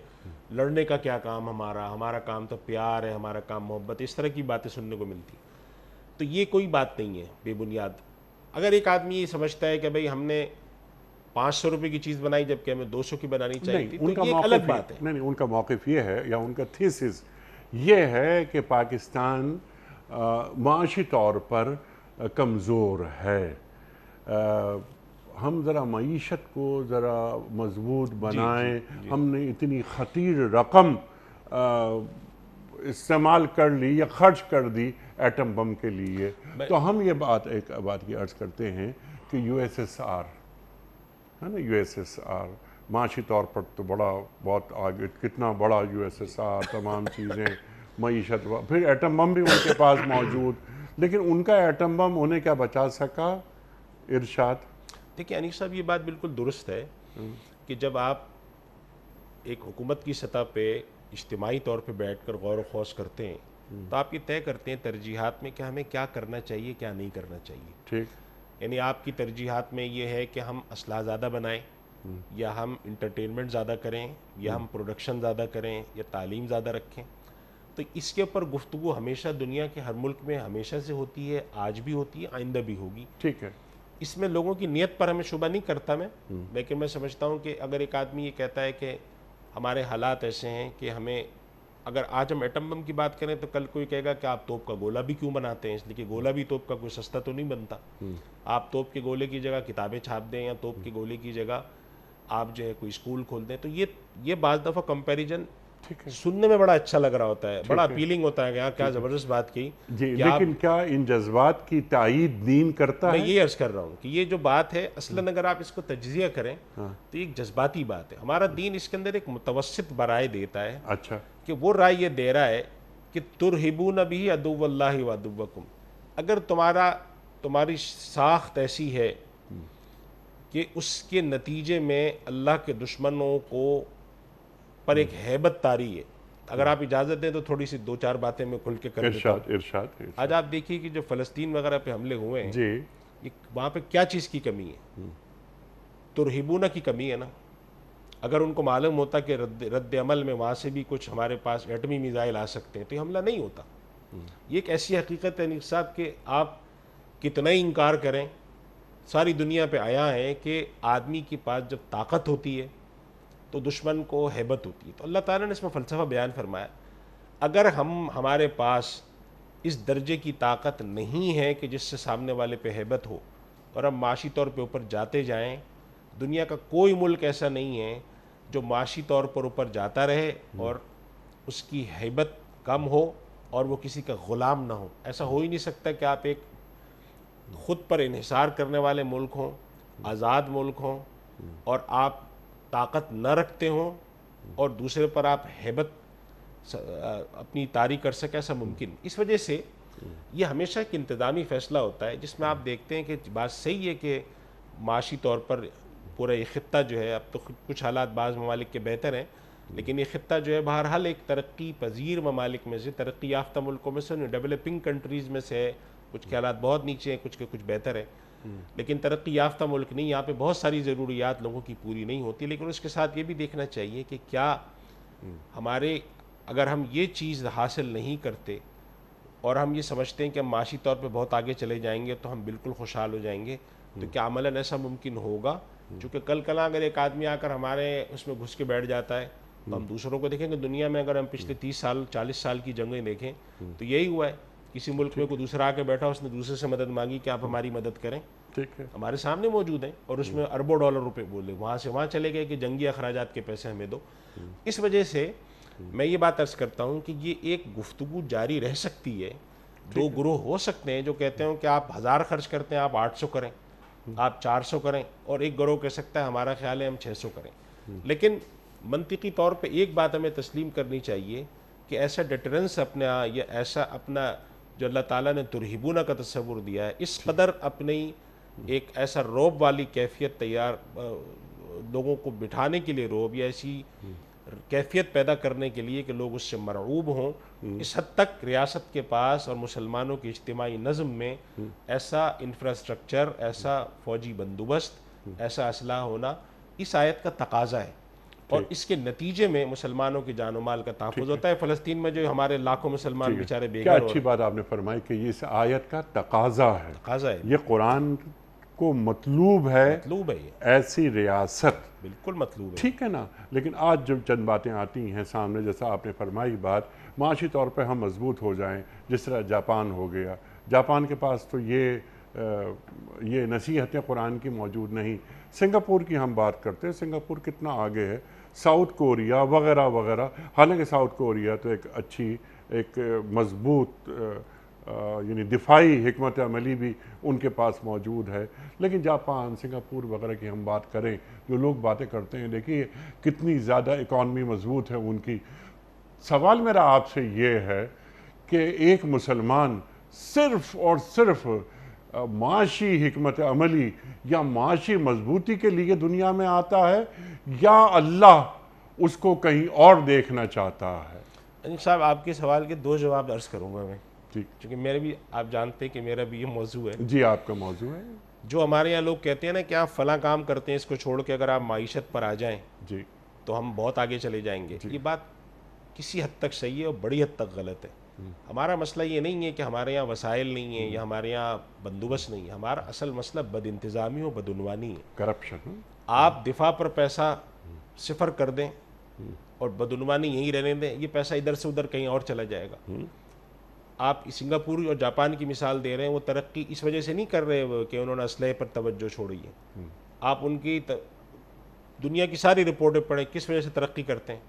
لڑنے کا کیا کام ہمارا کام تو پیار ہے، ہمارا کام محبت، اس طرح کی باتیں سننے کو ملتی، تو یہ کوئی بات نہیں ہے بے بنیاد۔ اگر ایک آدمی یہ سمجھتا ہے کہ بھئی ہم نے 500 روپے کی چیز بنائی جبکہ ہمیں 200 کی بنانی چاہیے تھی، تو یہ ایک الگ بات ہے۔ نہیں، ان کا موقف یہ ہے یا ان کا تھیسس یہ ہے کہ پاکستان معاشی طور پر کمزور ہے. ہم ذرا معیشت کو ذرا مضبوط بنائیں. ہم نے اتنی خطیر رقم استعمال کر لی یا خرچ کر دی ایٹم بم کے لیے. تو ہم یہ ایک بات کی عرض کرتے ہیں کہ یو ایس ایس آر ہے نا, یو ایس ایس آر معاشی طور پر تو بہت آگے, کتنا بڑا یو ایس ایس آر, تمام چیزیں معیشت, پھر ایٹم بم بھی ان کے پاس موجود, لیکن ان کا ایٹم بم انہیں کیا بچا سکا؟ ارشاد. دیکھیں انیس صاحب, یہ بات بالکل درست ہے کہ جب آپ ایک حکومت کی سطح پہ اجتماعی طور پہ بیٹھ کر غور و خوض کرتے ہیں تو آپ یہ طے کرتے ہیں ترجیحات میں کہ ہمیں کیا کرنا چاہیے, کیا نہیں کرنا چاہیے. ٹھیک. یعنی آپ کی ترجیحات میں یہ ہے کہ ہم اسلحہ زیادہ بنائیں, یا ہم انٹرٹینمنٹ زیادہ کریں, یا ہم پروڈکشن زیادہ کریں, یا تعلیم زیادہ رکھیں. تو اس کے اوپر گفتگو ہمیشہ دنیا کے ہر ملک میں ہمیشہ سے ہوتی ہے, آج بھی ہوتی ہے, آئندہ بھی ہوگی. ٹھیک ہے. اس میں لوگوں کی نیت پر ہمیں شبہ نہیں کرتا میں, لیکن میں سمجھتا ہوں کہ اگر ایک آدمی یہ کہتا ہے کہ ہمارے حالات ایسے ہیں کہ ہمیں, اگر آج ہم ایٹم بم کی بات کریں تو کل کوئی کہے گا کہ آپ توپ کا گولہ بھی کیوں بناتے ہیں, اس لیے کہ گولہ بھی توپ کا کوئی سستا تو نہیں بنتا. آپ توپ کے گولے کی جگہ کتابیں چھاپ دیں, یا توپ کے گولے کی جگہ آپ جو ہے کوئی اسکول کھول دیں. تو یہ بعض دفعہ کمپیریزن سننے میں بڑا اچھا لگ رہا ہوتا ہے, بڑا اپیلنگ ہوتا ہے کہ یہاں کیا زبردست بات کی. جی, لیکن کیا ان جذبات کی تائید دین کرتا ہے؟ میں یہ عرض کر رہا ہوں کہ یہ جو بات ہے اصلاً اگر آپ اس کو تجزیہ کریں تو یہ ایک جذباتی بات ہے. ہمارا دین اس کے اندر ایک متوسط برائے دیتا ہے. اچھا. کہ وہ رائے یہ دے رہا ہے کہ ترہبون بھی عدو اللہ و عدوکم. اگر تمہاری ساخت ایسی ہے کہ اس کے نتیجے میں اللہ کے دشمنوں کو پر ایک ہیبت طاری ہے, اگر آپ اجازت دیں تو تھوڑی سی دو چار باتیں میں کھل کے کر دیتا ہوں. ارشاد. آج آپ دیکھیے کہ جو فلسطین وغیرہ پہ حملے ہوئے ہیں, جی, وہاں پہ کیا چیز کی کمی ہے؟ ترہبون کی کمی ہے نا. اگر ان کو معلوم ہوتا کہ رد عمل میں وہاں سے بھی کچھ ہمارے پاس ایٹمی میزائل آ سکتے ہیں تو یہ حملہ نہیں ہوتا. یہ ایک ایسی حقیقت ہے انیس صاحب کہ آپ کتنا ہی انکار کریں, ساری دنیا پہ آیا ہے کہ آدمی کے پاس جب طاقت ہوتی ہے تو دشمن کو ہیبت ہوتی ہے. تو اللہ تعالیٰ نے اس میں فلسفہ بیان فرمایا, اگر ہمارے پاس اس درجے کی طاقت نہیں ہے کہ جس سے سامنے والے پہ ہیبت ہو, اور ہم معاشی طور پہ اوپر جاتے جائیں, دنیا کا کوئی ملک ایسا نہیں ہے جو معاشی طور پر اوپر جاتا رہے اور اس کی ہیبت کم ہو اور وہ کسی کا غلام نہ ہو. ایسا ہو ہی نہیں سکتا کہ آپ ایک خود پر انحصار کرنے والے ملک ہوں, آزاد ملک ہوں, اور آپ طاقت نہ رکھتے ہوں اور دوسرے پر آپ ہیبت اپنی طاری کر سکیں. ایسا ممکن. اس وجہ سے یہ ہمیشہ ایک انتظامی فیصلہ ہوتا ہے جس میں آپ دیکھتے ہیں کہ بات صحیح ہے کہ معاشی طور پر پورا یہ خطہ جو ہے, اب تو کچھ حالات بعض ممالک کے بہتر ہیں, لیکن یہ خطہ جو ہے بہرحال ایک ترقی پذیر ممالک میں سے, ترقی یافتہ ملکوں میں سے, ڈیولپنگ کنٹریز میں سے ہے. کچھ کے حالات بہت نیچے ہیں, کچھ کے کچھ بہتر ہیں, لیکن ترقی یافتہ ملک نہیں. یہاں پہ بہت ساری ضروریات لوگوں کی پوری نہیں ہوتی. لیکن اس کے ساتھ یہ بھی دیکھنا چاہیے کہ کیا ہمارے, اگر ہم یہ چیز حاصل نہیں کرتے اور ہم یہ سمجھتے ہیں کہ ہم معاشی طور پہ بہت آگے چلے جائیں گے تو ہم بالکل خوشحال ہو جائیں گے, تو کیا عملاً ایسا ممکن ہوگا؟ چونکہ کل اگر ایک آدمی آ کر ہمارے اس میں گھس کے بیٹھ جاتا ہے تو ہم دوسروں کو دیکھیں گے. دنیا میں اگر ہم پچھلے 30 سال 40 سال کی جنگیں دیکھیں تو یہی ہوا ہے. کسی ملک میں کوئی دوسرا آ کے بیٹھا, اس نے دوسرے سے مدد مانگی کہ آپ ہماری مدد کریں. ٹھیک ہے. ہمارے سامنے موجود ہیں, اور اس میں اربوں ڈالر روپے بولے, وہاں سے وہاں چلے گئے کہ جنگی اخراجات کے پیسے ہمیں دو. اس وجہ سے میں یہ بات عرض کرتا ہوں کہ یہ ایک گفتگو جاری رہ سکتی ہے. دو گروہ ہو سکتے ہیں جو کہتے ہیں کہ آپ 1000 خرچ کرتے ہیں, آپ 800 کریں, آپ 400 کریں, اور ایک گروہ کہہ سکتا ہے ہمارا خیال ہے ہم 600 کریں. لیکن منطقی طور پہ ایک بات ہمیں تسلیم کرنی چاہیے کہ ایسا ڈیٹرنس اپنا, یا ایسا اپنا جو اللہ تعالیٰ نے ترہبونہ کا تصور دیا ہے, اس قدر اپنی ایک ایسا روب والی کیفیت تیار, لوگوں کو بٹھانے کے لیے روب, یا ایسی کیفیت پیدا کرنے کے لیے کہ لوگ اس سے مرعوب ہوں, اس حد تک ریاست کے پاس اور مسلمانوں کی اجتماعی نظم میں ایسا انفراسٹرکچر, ایسا فوجی بندوبست, ایسا اسلحہ ہونا اس آیت کا تقاضا ہے. اور اس کے نتیجے میں مسلمانوں کی جان و مال کا تحفظ ہوتا ہے. فلسطین میں جو ہمارے لاکھوں مسلمان بیچارے بے گھر, کیا اچھی بات آپ نے فرمائی کہ یہ اس آیت کا تقاضا ہے. تقاضا ہے. یہ قرآن کو مطلوب ہے مطلوب ہے یہ، ایسی ریاست، بالکل مطلوب ہے. ٹھیک ہے نا. لیکن آج جب چند باتیں آتی ہیں سامنے، جیسا آپ نے فرمائی بات، معاشی طور پہ ہم مضبوط ہو جائیں، جس طرح جاپان ہو گیا. جاپان کے پاس تو یہ نصیحتیں قرآن کی موجود نہیں. سنگاپور کی ہم بات کرتے ہیں، سنگاپور کتنا آگے ہے. ساؤتھ کوریا وغیرہ وغیرہ، حالانکہ ساؤتھ کوریا تو ایک اچھی، ایک مضبوط یعنی دفاعی حکمت عملی بھی ان کے پاس موجود ہے. لیکن جاپان، سنگاپور وغیرہ کی ہم بات کریں، جو لوگ باتیں کرتے ہیں، دیکھیے کتنی زیادہ اکانومی مضبوط ہے ان کی. سوال میرا آپ سے یہ ہے کہ ایک مسلمان صرف اور صرف معاشی حکمت عملی یا معاشی مضبوطی کے لیے دنیا میں آتا ہے، یا اللہ اس کو کہیں اور دیکھنا چاہتا ہے؟ انیس صاحب، آپ کے سوال کے دو جواب عرض کروں گا میں، ٹھیک. کیونکہ میرے بھی آپ جانتے ہیں کہ میرا بھی یہ موضوع ہے. جی، آپ کا موضوع ہے. جو ہمارے یہاں لوگ کہتے ہیں نا کہ آپ فلاں کام کرتے ہیں، اس کو چھوڑ کے اگر آپ معیشت پر آ جائیں جی تو ہم بہت آگے چلے جائیں گے، یہ بات کسی حد تک صحیح ہے اور بڑی حد تک غلط ہے. ہمارا مسئلہ یہ نہیں ہے کہ ہمارے یہاں وسائل نہیں ہیں یا ہمارے یہاں بندوبست نہیں ہے. ہمارا اصل مسئلہ بد انتظامی و بدعنوانی ہے. کرپشن. آپ دفاع پر پیسہ صفر کر دیں اور بدعنوانی یہیں رہنے دیں، یہ پیسہ ادھر سے ادھر کہیں اور چلا جائے گا. آپ سنگاپور اور جاپان کی مثال دے رہے ہیں، وہ ترقی اس وجہ سے نہیں کر رہے کہ انہوں نے اسلحے پر توجہ چھوڑی ہے. آپ ان کی دنیا کی ساری رپورٹیں پڑھیں، کس وجہ سے ترقی کرتے ہیں.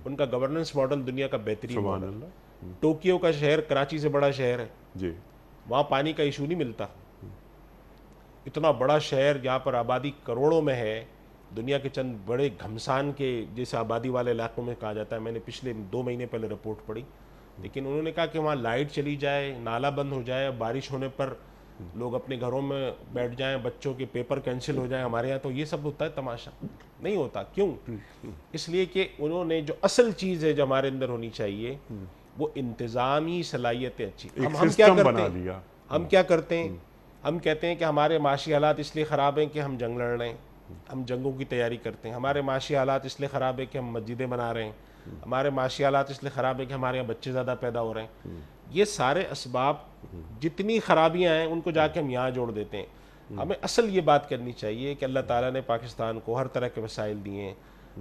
ان کا گورننس ماڈل دنیا کا بہترین سبحان ماڈل. اللہ. ٹوکیو کا شہر کراچی سے بڑا شہر ہے، جی وہاں پانی کا ایشو نہیں ملتا. اتنا بڑا شہر جہاں پر آبادی کروڑوں میں ہے، دنیا کے چند بڑے گھمسان کے جیسے آبادی والے علاقوں میں کہا جاتا ہے. میں نے پچھلے 2 مہینے پہلے رپورٹ پڑھی، لیکن انہوں نے کہا کہ وہاں لائٹ چلی جائے، نالا بند ہو جائے، بارش ہونے پر لوگ اپنے گھروں میں بیٹھ جائیں، بچوں کے پیپر کینسل ہو جائیں. ہمارے یہاں تو یہ سب ہوتا ہے، تماشا نہیں ہوتا. کیوں؟ اس لیے کہ انہوں نے جو اصل چیز ہے جو ہمارے اندر ہونی چاہیے، وہ انتظامی صلاحیتیں اچھی. ہم کیا کرتے ہیں؟ ہم کہتے ہیں کہ ہمارے معاشی حالات اس لیے خراب ہیں کہ ہم جنگ لڑ رہے ہیں، ہم جنگوں کی تیاری کرتے ہیں. ہمارے معاشی حالات اس لیے خراب ہیں کہ ہم مسجدیں بنا رہے ہیں. ہمارے معاشی حالات اس لیے خراب ہیں کہ ہمارے یہاں بچے زیادہ پیدا ہو رہے ہیں. یہ سارے اسباب، جتنی خرابیاں ہیں ان کو جا کے ہم یہاں جوڑ دیتے ہیں. ہمیں اصل یہ بات کرنی چاہیے کہ اللہ تعالیٰ نے پاکستان کو ہر طرح کے وسائل دیے ہیں.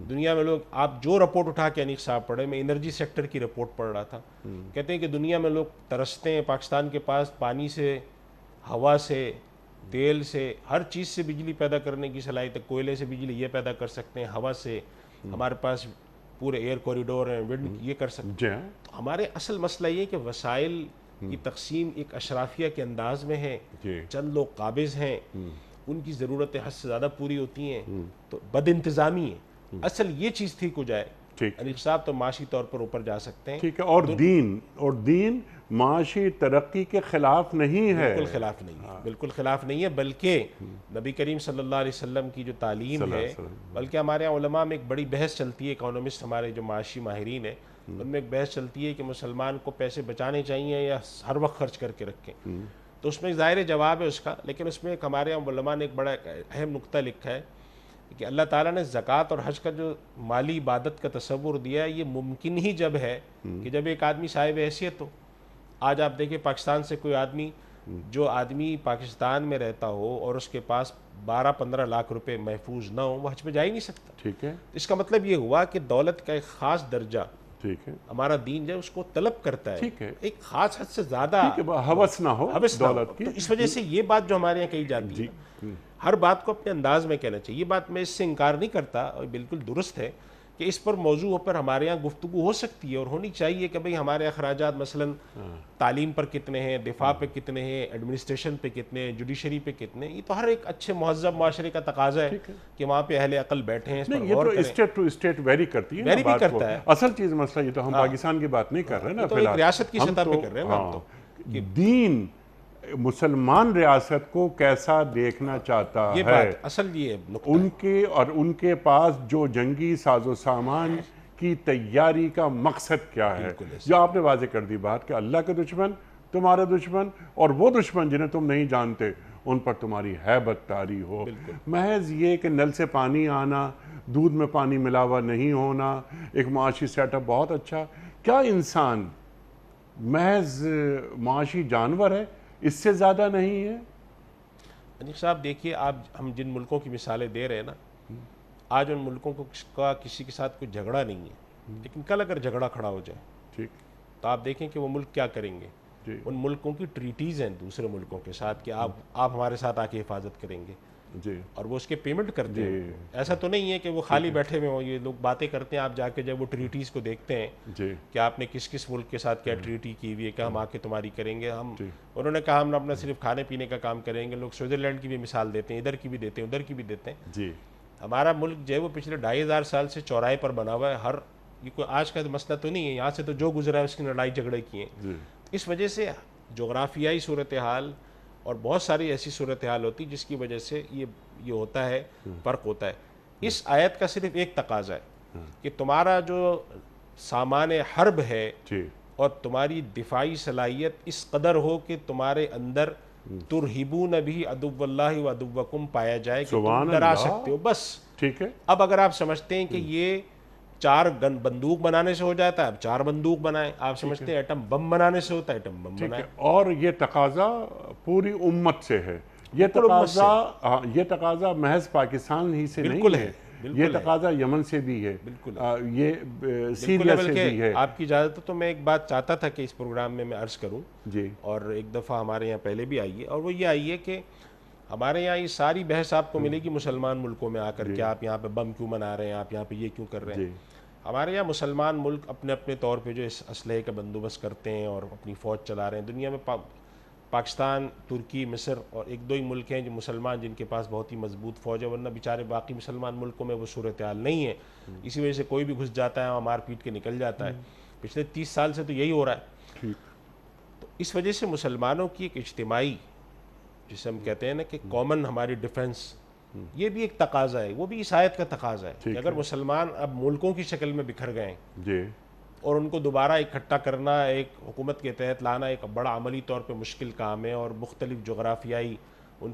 دنیا میں لوگ، آپ جو رپورٹ اٹھا کے انیق صاحب پڑھے، میں انرجی سیکٹر کی رپورٹ پڑھ رہا تھا، کہتے ہیں کہ دنیا میں لوگ ترستے ہیں. پاکستان کے پاس پانی سے، ہوا سے، تیل سے، ہر چیز سے بجلی پیدا کرنے کی صلاحیت ہے. کوئلے سے بجلی یہ پیدا کر سکتے ہیں، ہوا سے، ہمارے پاس پورے ایئر کوریڈور ہیں، ونڈ یہ کر سکتے ہیں. تو ہمارے اصل مسئلہ یہ کہ وسائل کی تقسیم ایک اشرافیہ کے انداز میں ہے. چند لوگ قابض ہیں، ان کی ضرورتیں حد سے زیادہ پوری ہوتی ہیں، تو بد انتظامی ہے. اصل یہ چیز ٹھیک ہو جائے، انیق صاحب تو معاشی طور پر اوپر جا سکتے ہیں. ٹھیک ہے. اور دین معاشی ترقی کے خلاف نہیں ہے. بالکل خلاف نہیں ہے، بالکل خلاف نہیں ہے. بلکہ نبی کریم صلی اللہ علیہ وسلم کی جو تعلیم ہے، بلکہ ہمارے یہاں علماء میں ایک بڑی بحث چلتی ہے، اکانومسٹ ہمارے جو معاشی ماہرین ہیں ان میں ایک بحث چلتی ہے کہ مسلمان کو پیسے بچانے چاہیے یا ہر وقت خرچ کر کے رکھیں. تو اس میں ظاہر جواب ہے اس کا، لیکن اس میں ایک ہمارے یہاں علماء نے ایک بڑا اہم نقطہ لکھا ہے کہ اللہ تعالیٰ نے زکوٰۃ اور حج کا جو مالی عبادت کا تصور دیا ہے، یہ ممکن ہی جب ہے کہ جب ایک آدمی صاحب حیثیت ہو. آج آپ دیکھیں پاکستان سے کوئی آدمی، جو آدمی پاکستان میں رہتا ہو اور اس کے پاس 12-15 لاکھ روپے محفوظ نہ ہو، وہ حج پہ جا ہی نہیں سکتا. ٹھیک ہے. اس کا مطلب یہ ہوا کہ دولت کا ایک خاص درجہ، ٹھیک ہے، ہمارا دین جو ہے اس کو طلب کرتا ہے. ٹھیک ہے. ایک خاص حد سے زیادہ ہوس نہ ہو دولت کی. تو اس وجہ سے یہ بات جو ہمارے یہاں کہی جاتی ہے، ہر بات کو اپنے انداز میں کہنا چاہیے. یہ بات میں اس سے انکار نہیں کرتا، اور بالکل درست ہے کہ اس پر موضوع پر ہمارے یہاں گفتگو ہو سکتی ہے اور ہونی چاہیے کہ بھئی ہمارے اخراجات مثلا تعلیم پر کتنے ہیں، دفاع پہ کتنے ہیں، ایڈمنسٹریشن پہ کتنے ہیں، جوڈیشری پہ کتنے ہیں. یہ تو ہر ایک اچھے مہذب معاشرے کا تقاضا ہے کہ وہاں پہ اہل عقل بیٹھے ہیں، اس پر غور کریں. یہ تو اسٹیٹ ٹو اسٹیٹ ویری کرتی ہے، ویری بھی کرتا ہے. اصل چیز مسئلہ یہ تو ہم پاکستان کی بات نہیں کر رہے نا، تو ایک ریاست کی سطح پہ کر رہے ہیں نا ہم تو. دین مسلمان ریاست کو کیسا دیکھنا چاہتا ہے، یہ بات اصل یہ ان کے پاس جو جنگی ساز و سامان کی تیاری کا مقصد کیا ہے. جو آپ نے واضح کر دی بات کہ اللہ کے دشمن تمہارے دشمن، اور وہ دشمن جنہیں تم نہیں جانتے ان پر تمہاری ہیبت طاری ہو. محض یہ کہ نل سے پانی آنا، دودھ میں پانی ملا ہوا نہیں ہونا، ایک معاشی سیٹ اپ بہت اچھا. کیا انسان محض معاشی جانور ہے؟ اس سے زیادہ نہیں ہے؟ انیق صاحب دیکھیے، آپ ہم جن ملکوں کی مثالیں دے رہے ہیں نا، آج ان ملکوں کا کسی کے ساتھ کوئی جھگڑا نہیں ہے، لیکن کل اگر جھگڑا کھڑا ہو جائے ٹھیک، تو آپ دیکھیں کہ وہ ملک کیا کریں گے۔ جی ان ملکوں کی ٹریٹیز ہیں دوسرے ملکوں کے ساتھ کہ آپ ہمارے ساتھ آ کے حفاظت کریں گے، جی اور وہ اس کے پیمنٹ کرتے ہیں۔ جی ایسا تو نہیں ہے کہ وہ خالی بیٹھے ہوئے ہوں، یہ لوگ باتیں کرتے ہیں، آپ جا کے جب وہ ٹریٹیز کو دیکھتے ہیں جی کہ آپ نے کس کس ملک کے ساتھ کیا ٹریٹی کی ہوئی ہے کہ ہم آ کے تمہاری کریں گے، جی انہوں نے کہا ہم اپنا صرف کھانے پینے کا کام کریں گے۔ لوگ سوئٹزرلینڈ کی بھی مثال دیتے ہیں، ادھر کی بھی دیتے ہیں، ادھر کی بھی دیتے ہیں۔ جی ہمارا ملک جو ہے وہ پچھلے 2500 سال سے چوراہے پر بنا ہوا ہے، یہ کوئی آج کا مسئلہ تو نہیں ہے، یہاں سے تو جو گزرا ہے اس کی لڑائی جھگڑے کیے ہیں۔ جی اس وجہ سے جغرافیائی صورتحال اور بہت ساری ایسی صورتحال ہوتی جس کی وجہ سے یہ ہوتا ہے، فرق ہوتا ہے۔ اس آیت کا صرف ایک تقاضا ہے کہ تمہارا جو سامان حرب ہے جی اور تمہاری دفاعی صلاحیت اس قدر ہو کہ تمہارے اندر ترہبون بھی عدو اللہ و عدوکم پایا جائے، کہ تم سبحان ڈرا اللہ، سکتے ہو بس۔ ٹھیک ہے، اب اگر آپ سمجھتے ہیں کہ یہ 4 بندوق بنانے سے ہو جاتا ہے، اب 4 بندوق بنائیں۔ آپ سمجھتے ہیں ایٹم بم بنانے سے ہوتا ہے، ایٹم بم ٹھیک بنائیں۔ ہے، اور یہ تقاضا پوری امت سے ہے، یہ بالکل امت سے۔ یہ تقاضا محض پاکستان ہی سے بالکل نہیں ہے، ہے، بالکل یہ ہے، تقاضا یمن سے بھی ہے، بالکل یہ بالکل سیریا ہے۔ سے بلکہ بھی ہے۔ آپ کی اجازت ہو تو میں ایک بات چاہتا تھا کہ اس پروگرام میں عرض کروں، جی اور ایک دفعہ ہمارے یہاں پہلے بھی آئی ہے، اور وہ یہ آئی ہے کہ ہمارے یہاں یہ ساری بحث آپ کو ملے گی مسلمان ملکوں میں آ کر کے آپ یہاں پہ بم کیوں بنا رہے ہیں، آپ یہاں پہ یہ کیوں کر رہے ہیں۔ جی ہمارے یہاں مسلمان ملک اپنے اپنے طور پہ جو اس اسلحے کا بندوبست کرتے ہیں اور اپنی فوج چلا رہے ہیں۔ دنیا میں پاکستان، ترکی، مصر اور 1-2 ہی ملک ہیں جو مسلمان جن کے پاس بہت ہی مضبوط فوج ہے، ورنہ بیچارے باقی مسلمان ملکوں میں وہ صورتحال نہیں ہے۔ اسی وجہ سے کوئی بھی گھس جاتا ہے اور مار پیٹ کے نکل جاتا ہے۔ پچھلے 30 سال سے تو یہی ہو رہا ہے۔ ٹھیک، تو اس وجہ سے مسلمانوں کی ایک اجتماعی، جسے ہم کہتے ہیں نا کہ کامن ہماری ڈیفنس، یہ بھی ایک تقاضا ہے، وہ بھی اس آیت کا تقاضا ہے کہ اگر مسلمان اب ملکوں کی شکل میں بکھر گئے ہیں جی اور ان کو دوبارہ اکٹھا کرنا ایک حکومت کے تحت لانا ایک بڑا عملی طور پہ مشکل کام ہے، اور مختلف جغرافیائی ان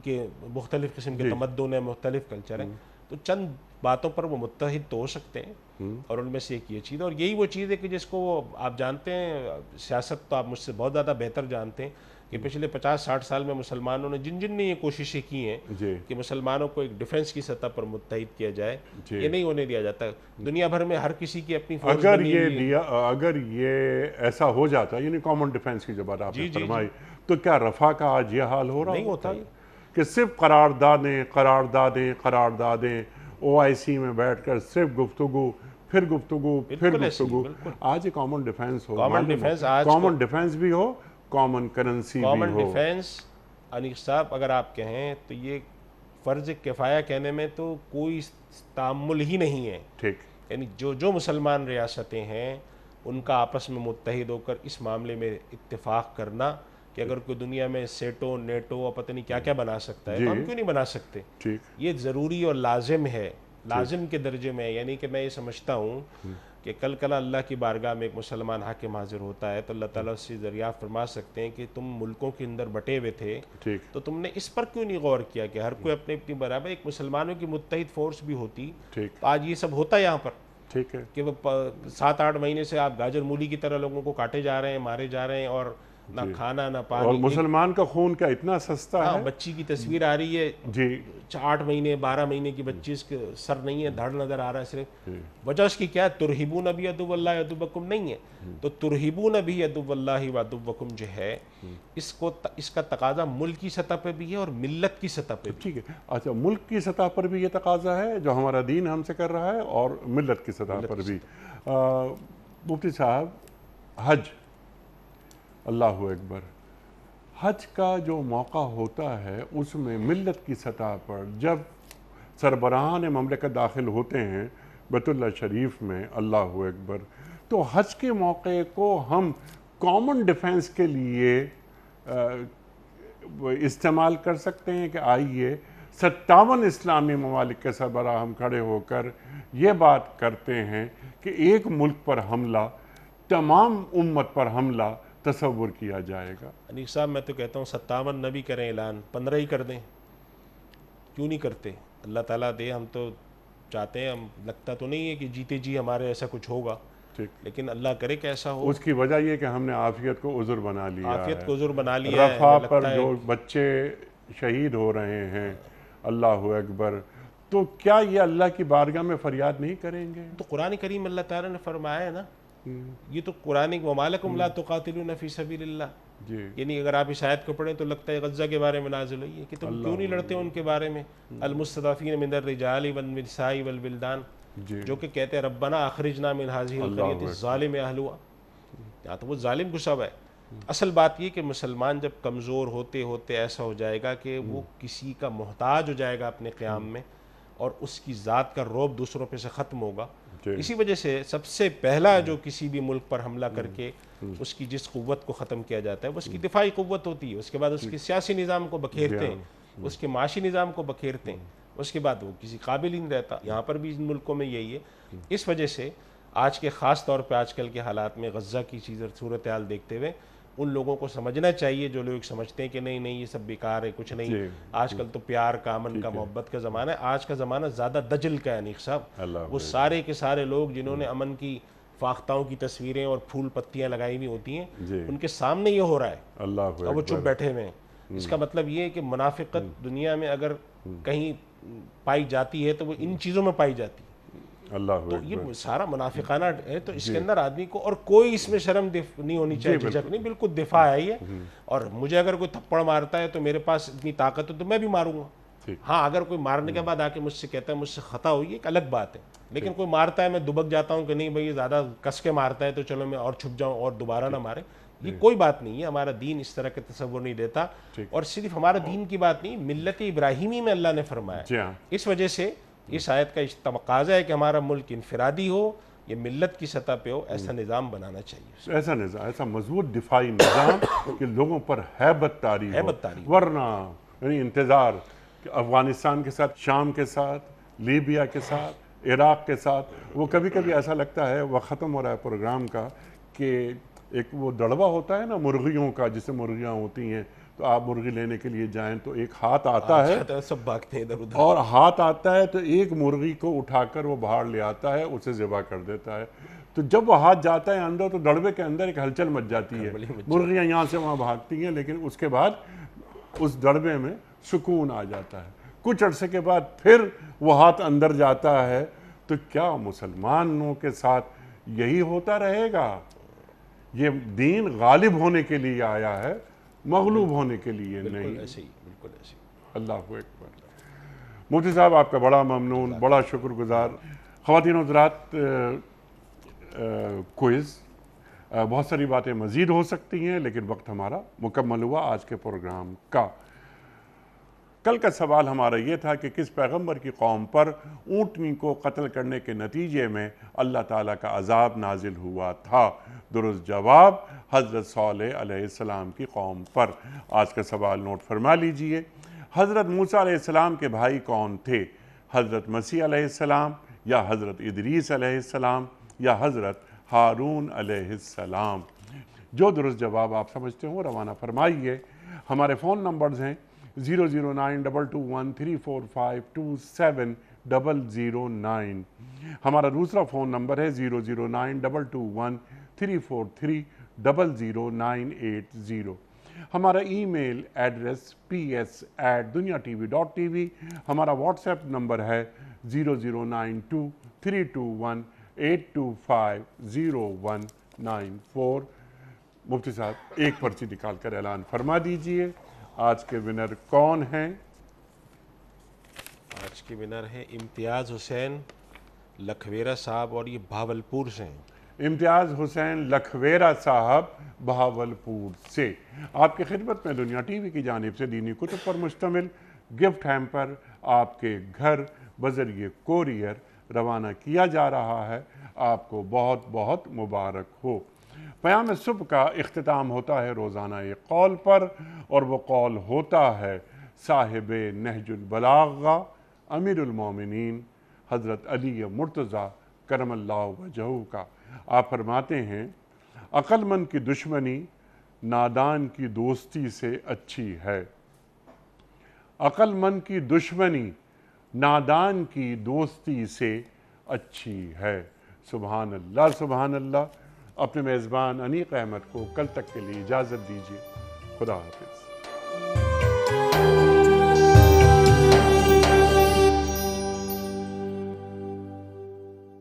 کے مختلف قسم کے تمدن ہیں، مختلف کلچر ہیں، تو چند باتوں پر وہ متحد تو ہو سکتے ہیں، اور ان میں سے ایک یہ چیز ہے، اور یہی وہ چیز ہے کہ جس کو وہ آپ جانتے ہیں، سیاست تو آپ مجھ سے بہت زیادہ بہتر جانتے ہیں کہ پچھلے 50-60 سال میں مسلمانوں نے جن نے یہ کوششیں کی ہیں جی کہ مسلمانوں کو ایک ڈیفنس کی سطح پر متحد کیا جائے، جی یہ نہیں ہونے دیا جاتا۔ دنیا بھر میں ہر کسی کی اپنی فورس بنی ہوئی ہے۔ اگر یہ ایسا ہو جاتا، یعنی کامن ڈیفنس کی جو بات آپ نے جی فرمائی، تو کیا رفح کا آج یہ حال ہو رہا نہیں ہوتا ہے کہ صرف قراردادیں OIC میں بیٹھ کر صرف گفتگو، پھر گفتگو، پھر بالکل ایسی، گفتگو؟ بالکل۔ آج یہ کامن ڈیفنس ہو، کامن ڈیفنس آج کامن ڈیفنس بھی ہو، کامن کرنسی بھی کامن ہو۔ ڈیفنس، انیق صاحب اگر آپ کہیں تو یہ فرض کفایہ کہنے میں تو کوئی تعامل ہی نہیں ہے۔ ٹھیک، یعنی جو مسلمان ریاستیں ہیں ان کا آپس میں متحد ہو کر اس معاملے میں اتفاق کرنا کہ اگر کوئی دنیا میں سیٹو، نیٹو اور پتہ نہیں کیا کیا بنا سکتا ہے تو ہم کیوں نہیں بنا سکتے؟ ٹھیک، یہ ضروری اور لازم ہے، لازم کے درجے میں ہے۔ یعنی کہ میں یہ سمجھتا ہوں کہ کل اللہ کی بارگاہ میں ایک مسلمان حاکم حاضر ہوتا ہے تو اللہ تعالیٰ اس سے دریافت فرما سکتے ہیں کہ تم ملکوں کے اندر بٹے ہوئے تھے ٹھیک، تو تم نے اس پر کیوں نہیں غور کیا کہ ہر کوئی اپنی برابر ایک مسلمانوں کی متحد فورس بھی ہوتی ٹھیک، تو آج یہ سب ہوتا ہے یہاں پر ٹھیک ہے، کہ وہ 7-8 مہینے سے آپ گاجر مولی کی طرح لوگوں کو کاٹے جا رہے ہیں، مارے جا رہے ہیں، اور نہ کھانا نہ اور پانی۔ مسلمان کا خون کیا اتنا سستا ہے؟ بچی کی تصویر آ رہی ہے، جی 8 مہینے 12 مہینے کی بچی، اس کے سر نہیں ہے، دھڑ نظر آ رہا ہے صرف۔ وجہ اس کی کیا ہے؟ ترہبون بھی عدو اللہ عدوکم نہیں ہے، تو ترہبون بھی عدو اللہ و عدوکم جو ہے اس کا تقاضا ملک کی سطح پہ بھی ہے اور ملت کی سطح پہ بھی۔ ٹھیک ہے، اچھا ملک کی سطح پر بھی یہ تقاضا ہے جو ہمارا دین ہم سے کر رہا ہے، اور ملت کی سطح پر بھی۔ مفتی صاحب، حج، اللہ اکبر، حج کا جو موقع ہوتا ہے اس میں ملت کی سطح پر جب سربراہان مملکت داخل ہوتے ہیں بیت اللہ شریف میں، اللہ اکبر، تو حج کے موقع کو ہم کامن ڈیفنس کے لیے استعمال کر سکتے ہیں کہ آئیے 57 اسلامی ممالک کے سربراہ ہم کھڑے ہو کر یہ بات کرتے ہیں کہ ایک ملک پر حملہ، تمام امت پر حملہ تصور کیا جائے گا۔ انیق صاحب میں تو کہتا ہوں 57 نہ بھی کریں اعلان، 15 ہی کر دیں، کیوں نہیں کرتے؟ اللہ تعالیٰ دے، ہم تو چاہتے ہیں، ہم لگتا تو نہیں ہے کہ جیتے جی ہمارے ایسا کچھ ہوگا، لیکن اللہ کرے کہ ایسا ہو. اس کی وجہ یہ کہ ہم نے عافیت کو عذر بنا لیا ہے. عافیت کو عذر بنا لیا ہے. رفح پر جو بچے شہید ہو رہے ہیں، اللہ اکبر، تو کیا یہ اللہ کی بارگاہ میں فریاد نہیں کریں گے؟ تو قرآن کریم اللہ تعالیٰ نے فرمایا ہے نا، یہ تو قرآن وَمَا لَكُمْ لَا تُقَاتِلُونَ فِي سَبِيلِ اللَّهِ، جی یعنی اگر آپ اس آیت کو پڑھیں تو لگتا ہے غزہ کے بارے میں نازل ہوئی ہے کہ تم کیوں نہیں لڑتے ان کے بارے میں. المستضعفین من الرجال والنساء والولدان، جی جو کہ کہتے ہیں ربنا اخرجنا من هذه القرية الظالم اهلها، یہاں تو وہ ظالم گھسا ہوا ہے. اصل بات یہ کہ مسلمان جب کمزور ہوتے ہوتے ایسا ہو جائے گا کہ وہ کسی کا محتاج ہو جائے گا اپنے قیام میں، اور اس کی ذات کا رعب دوسروں پہ سے ختم ہوگا. اسی وجہ سے سب سے پہلا جو کسی بھی ملک پر حملہ کر کے اس کی جس قوت کو ختم کیا جاتا ہے وہ اس کی دفاعی قوت ہوتی ہے. اس کے بعد اس کے سیاسی نظام کو بکھیرتے ہیں، اس کے معاشی نظام کو بکھیرتے ہیں، اس کے بعد وہ کسی قابل ہی نہیں رہتا. یہاں پر بھی ان ملکوں میں یہی ہے. اس وجہ سے آج کے خاص طور پہ آج کل کے حالات میں غزہ کی چیز اور صورتحال دیکھتے ہوئے ان لوگوں کو سمجھنا چاہیے جو لوگ سمجھتے ہیں کہ نہیں نہیں یہ سب بیکار ہے، کچھ نہیں. آج کل تو پیار کا، امن کا، محبت کا زمانہ ہے. آج کا زمانہ زیادہ دجل کا ہے نیک صاحب. وہ سارے کے سارے لوگ جنہوں نے امن کی فاختاؤں کی تصویریں اور پھول پتیاں لگائی ہوئی ہوتی ہیں، ان کے سامنے یہ ہو رہا ہے اور وہ چپ بیٹھے ہوئے ہیں. اس کا مطلب یہ ہے کہ منافقت دنیا میں اگر کہیں پائی جاتی ہے تو وہ ان چیزوں میں پائی جاتی ہے. تو یہ سارا منافقانہ ہے. تو اس کے اندر آدمی کو اور کوئی اس میں شرم نہیں ہونی چاہیے، جھجک نہیں، بالکل دفاع ہے یہ. اور مجھے اگر کوئی تھپڑ مارتا ہے تو میرے پاس اتنی طاقت ہے تو میں بھی ماروں گا. ہاں اگر کوئی مارنے کے بعد آ کے مجھ سے کہتا ہے مجھ سے خطا ہوئی، ایک الگ بات ہے. لیکن کوئی مارتا ہے میں دبک جاتا ہوں کہ نہیں بھائی زیادہ کس کے مارتا ہے تو چلو میں اور چھپ جاؤں اور دوبارہ نہ مارے، یہ کوئی بات نہیں ہے. ہمارا دین اس طرح کے تصور نہیں دیتا. اور صرف ہمارا دین کی بات نہیں، ملت ابراہیمی میں اللہ نے فرمایا. اس وجہ سے اس آیت کا تقاضا ہے کہ ہمارا ملک انفرادی ہو، یہ ملت کی سطح پہ ہو، ایسا نظام بنانا چاہیے. ایسا نظام، ایسا مضبوط دفاعی نظام کہ لوگوں پر ہیبت طاری ہو. ورنہ یعنی انتظار کہ افغانستان کے ساتھ، شام کے ساتھ، لیبیا کے ساتھ، عراق کے ساتھ، وہ کبھی کبھی ایسا لگتا ہے وہ ختم ہو رہا ہے پروگرام کا کہ ایک وہ دڑوا ہوتا ہے نا مرغیوں کا، جسے مرغیاں ہوتی ہیں تو آپ مرغی لینے کے لیے جائیں تو ایک ہاتھ آتا ہے، سب بھاگتے ہیں ادھر ادھر، اور ہاتھ آتا ہے تو ایک مرغی کو اٹھا کر وہ باہر لے آتا ہے، اسے ذبح کر دیتا ہے. تو جب وہ ہاتھ جاتا ہے اندر تو دڑبے کے اندر ایک ہلچل مچ جاتی ہے، مرغیاں یہاں سے وہاں بھاگتی ہیں، لیکن اس کے بعد اس دڑبے میں سکون آ جاتا ہے. کچھ عرصے کے بعد پھر وہ ہاتھ اندر جاتا ہے. تو کیا مسلمانوں کے ساتھ یہی ہوتا رہے گا؟ یہ دین غالب ہونے کے لیے آیا ہے، مغلوب ہونے کے لیے نہیں. بالکل ایسے ہی، بالکل ایسے ہی. اللہ اکبر. مفتی صاحب آپ کا بڑا ممنون، بڑا شکر گزار. خواتین و حضرات، کوئز بہت ساری باتیں مزید ہو سکتی ہیں لیکن وقت ہمارا مکمل ہوا آج کے پروگرام کا. کل کا سوال ہمارا یہ تھا کہ کس پیغمبر کی قوم پر اونٹنی کو قتل کرنے کے نتیجے میں اللہ تعالیٰ کا عذاب نازل ہوا تھا؟ درست جواب حضرت صالح علیہ السلام کی قوم پر. آج کا سوال نوٹ فرما لیجئے. حضرت موسیٰ علیہ السلام کے بھائی کون تھے؟ حضرت مسیح علیہ السلام یا حضرت ادریس علیہ السلام یا حضرت ہارون علیہ السلام؟ جو درست جواب آپ سمجھتے ہوں روانہ فرمائیے. ہمارے فون نمبرز ہیں 00922134527 ہمارا دوسرا فون نمبر ہے 009221343000980. ہمارا ای میل ایڈریس ps@duniatv.tv. ہمارا واٹس ایپ نمبر ہے 009232182509194. مفتی صاحب ایک پرچی نکال کر اعلان فرما دیجئے. آج کے ونر کون ہیں؟ آج کے ونر ہیں امتیاز حسین لکھویرا صاحب، اور یہ بہاولپور سے ہیں. امتیاز حسین لکھویرا صاحب بہاولپور سے. آپ کی خدمت میں دنیا ٹی وی کی جانب سے دینی کتب پر مشتمل گفٹ ہیمپر آپ کے گھر بذریعہ کوریئر روانہ کیا جا رہا ہے. آپ کو بہت بہت مبارک ہو. پیام صبح کا اختتام ہوتا ہے روزانہ ایک قول پر، اور وہ قول ہوتا ہے صاحب نہج البلاغہ امیر المومنین حضرت علی مرتضیٰ کرم اللہ وجہہ کا. آپ فرماتے ہیں عقل مند کی دشمنی نادان کی دوستی سے اچھی ہے. عقل مند کی دشمنی نادان کی دوستی سے اچھی ہے. سبحان اللہ سبحان اللہ۔ اپنے میزبان انیق احمد کو کل تک کے لیے اجازت دیجیے۔ خدا حافظ۔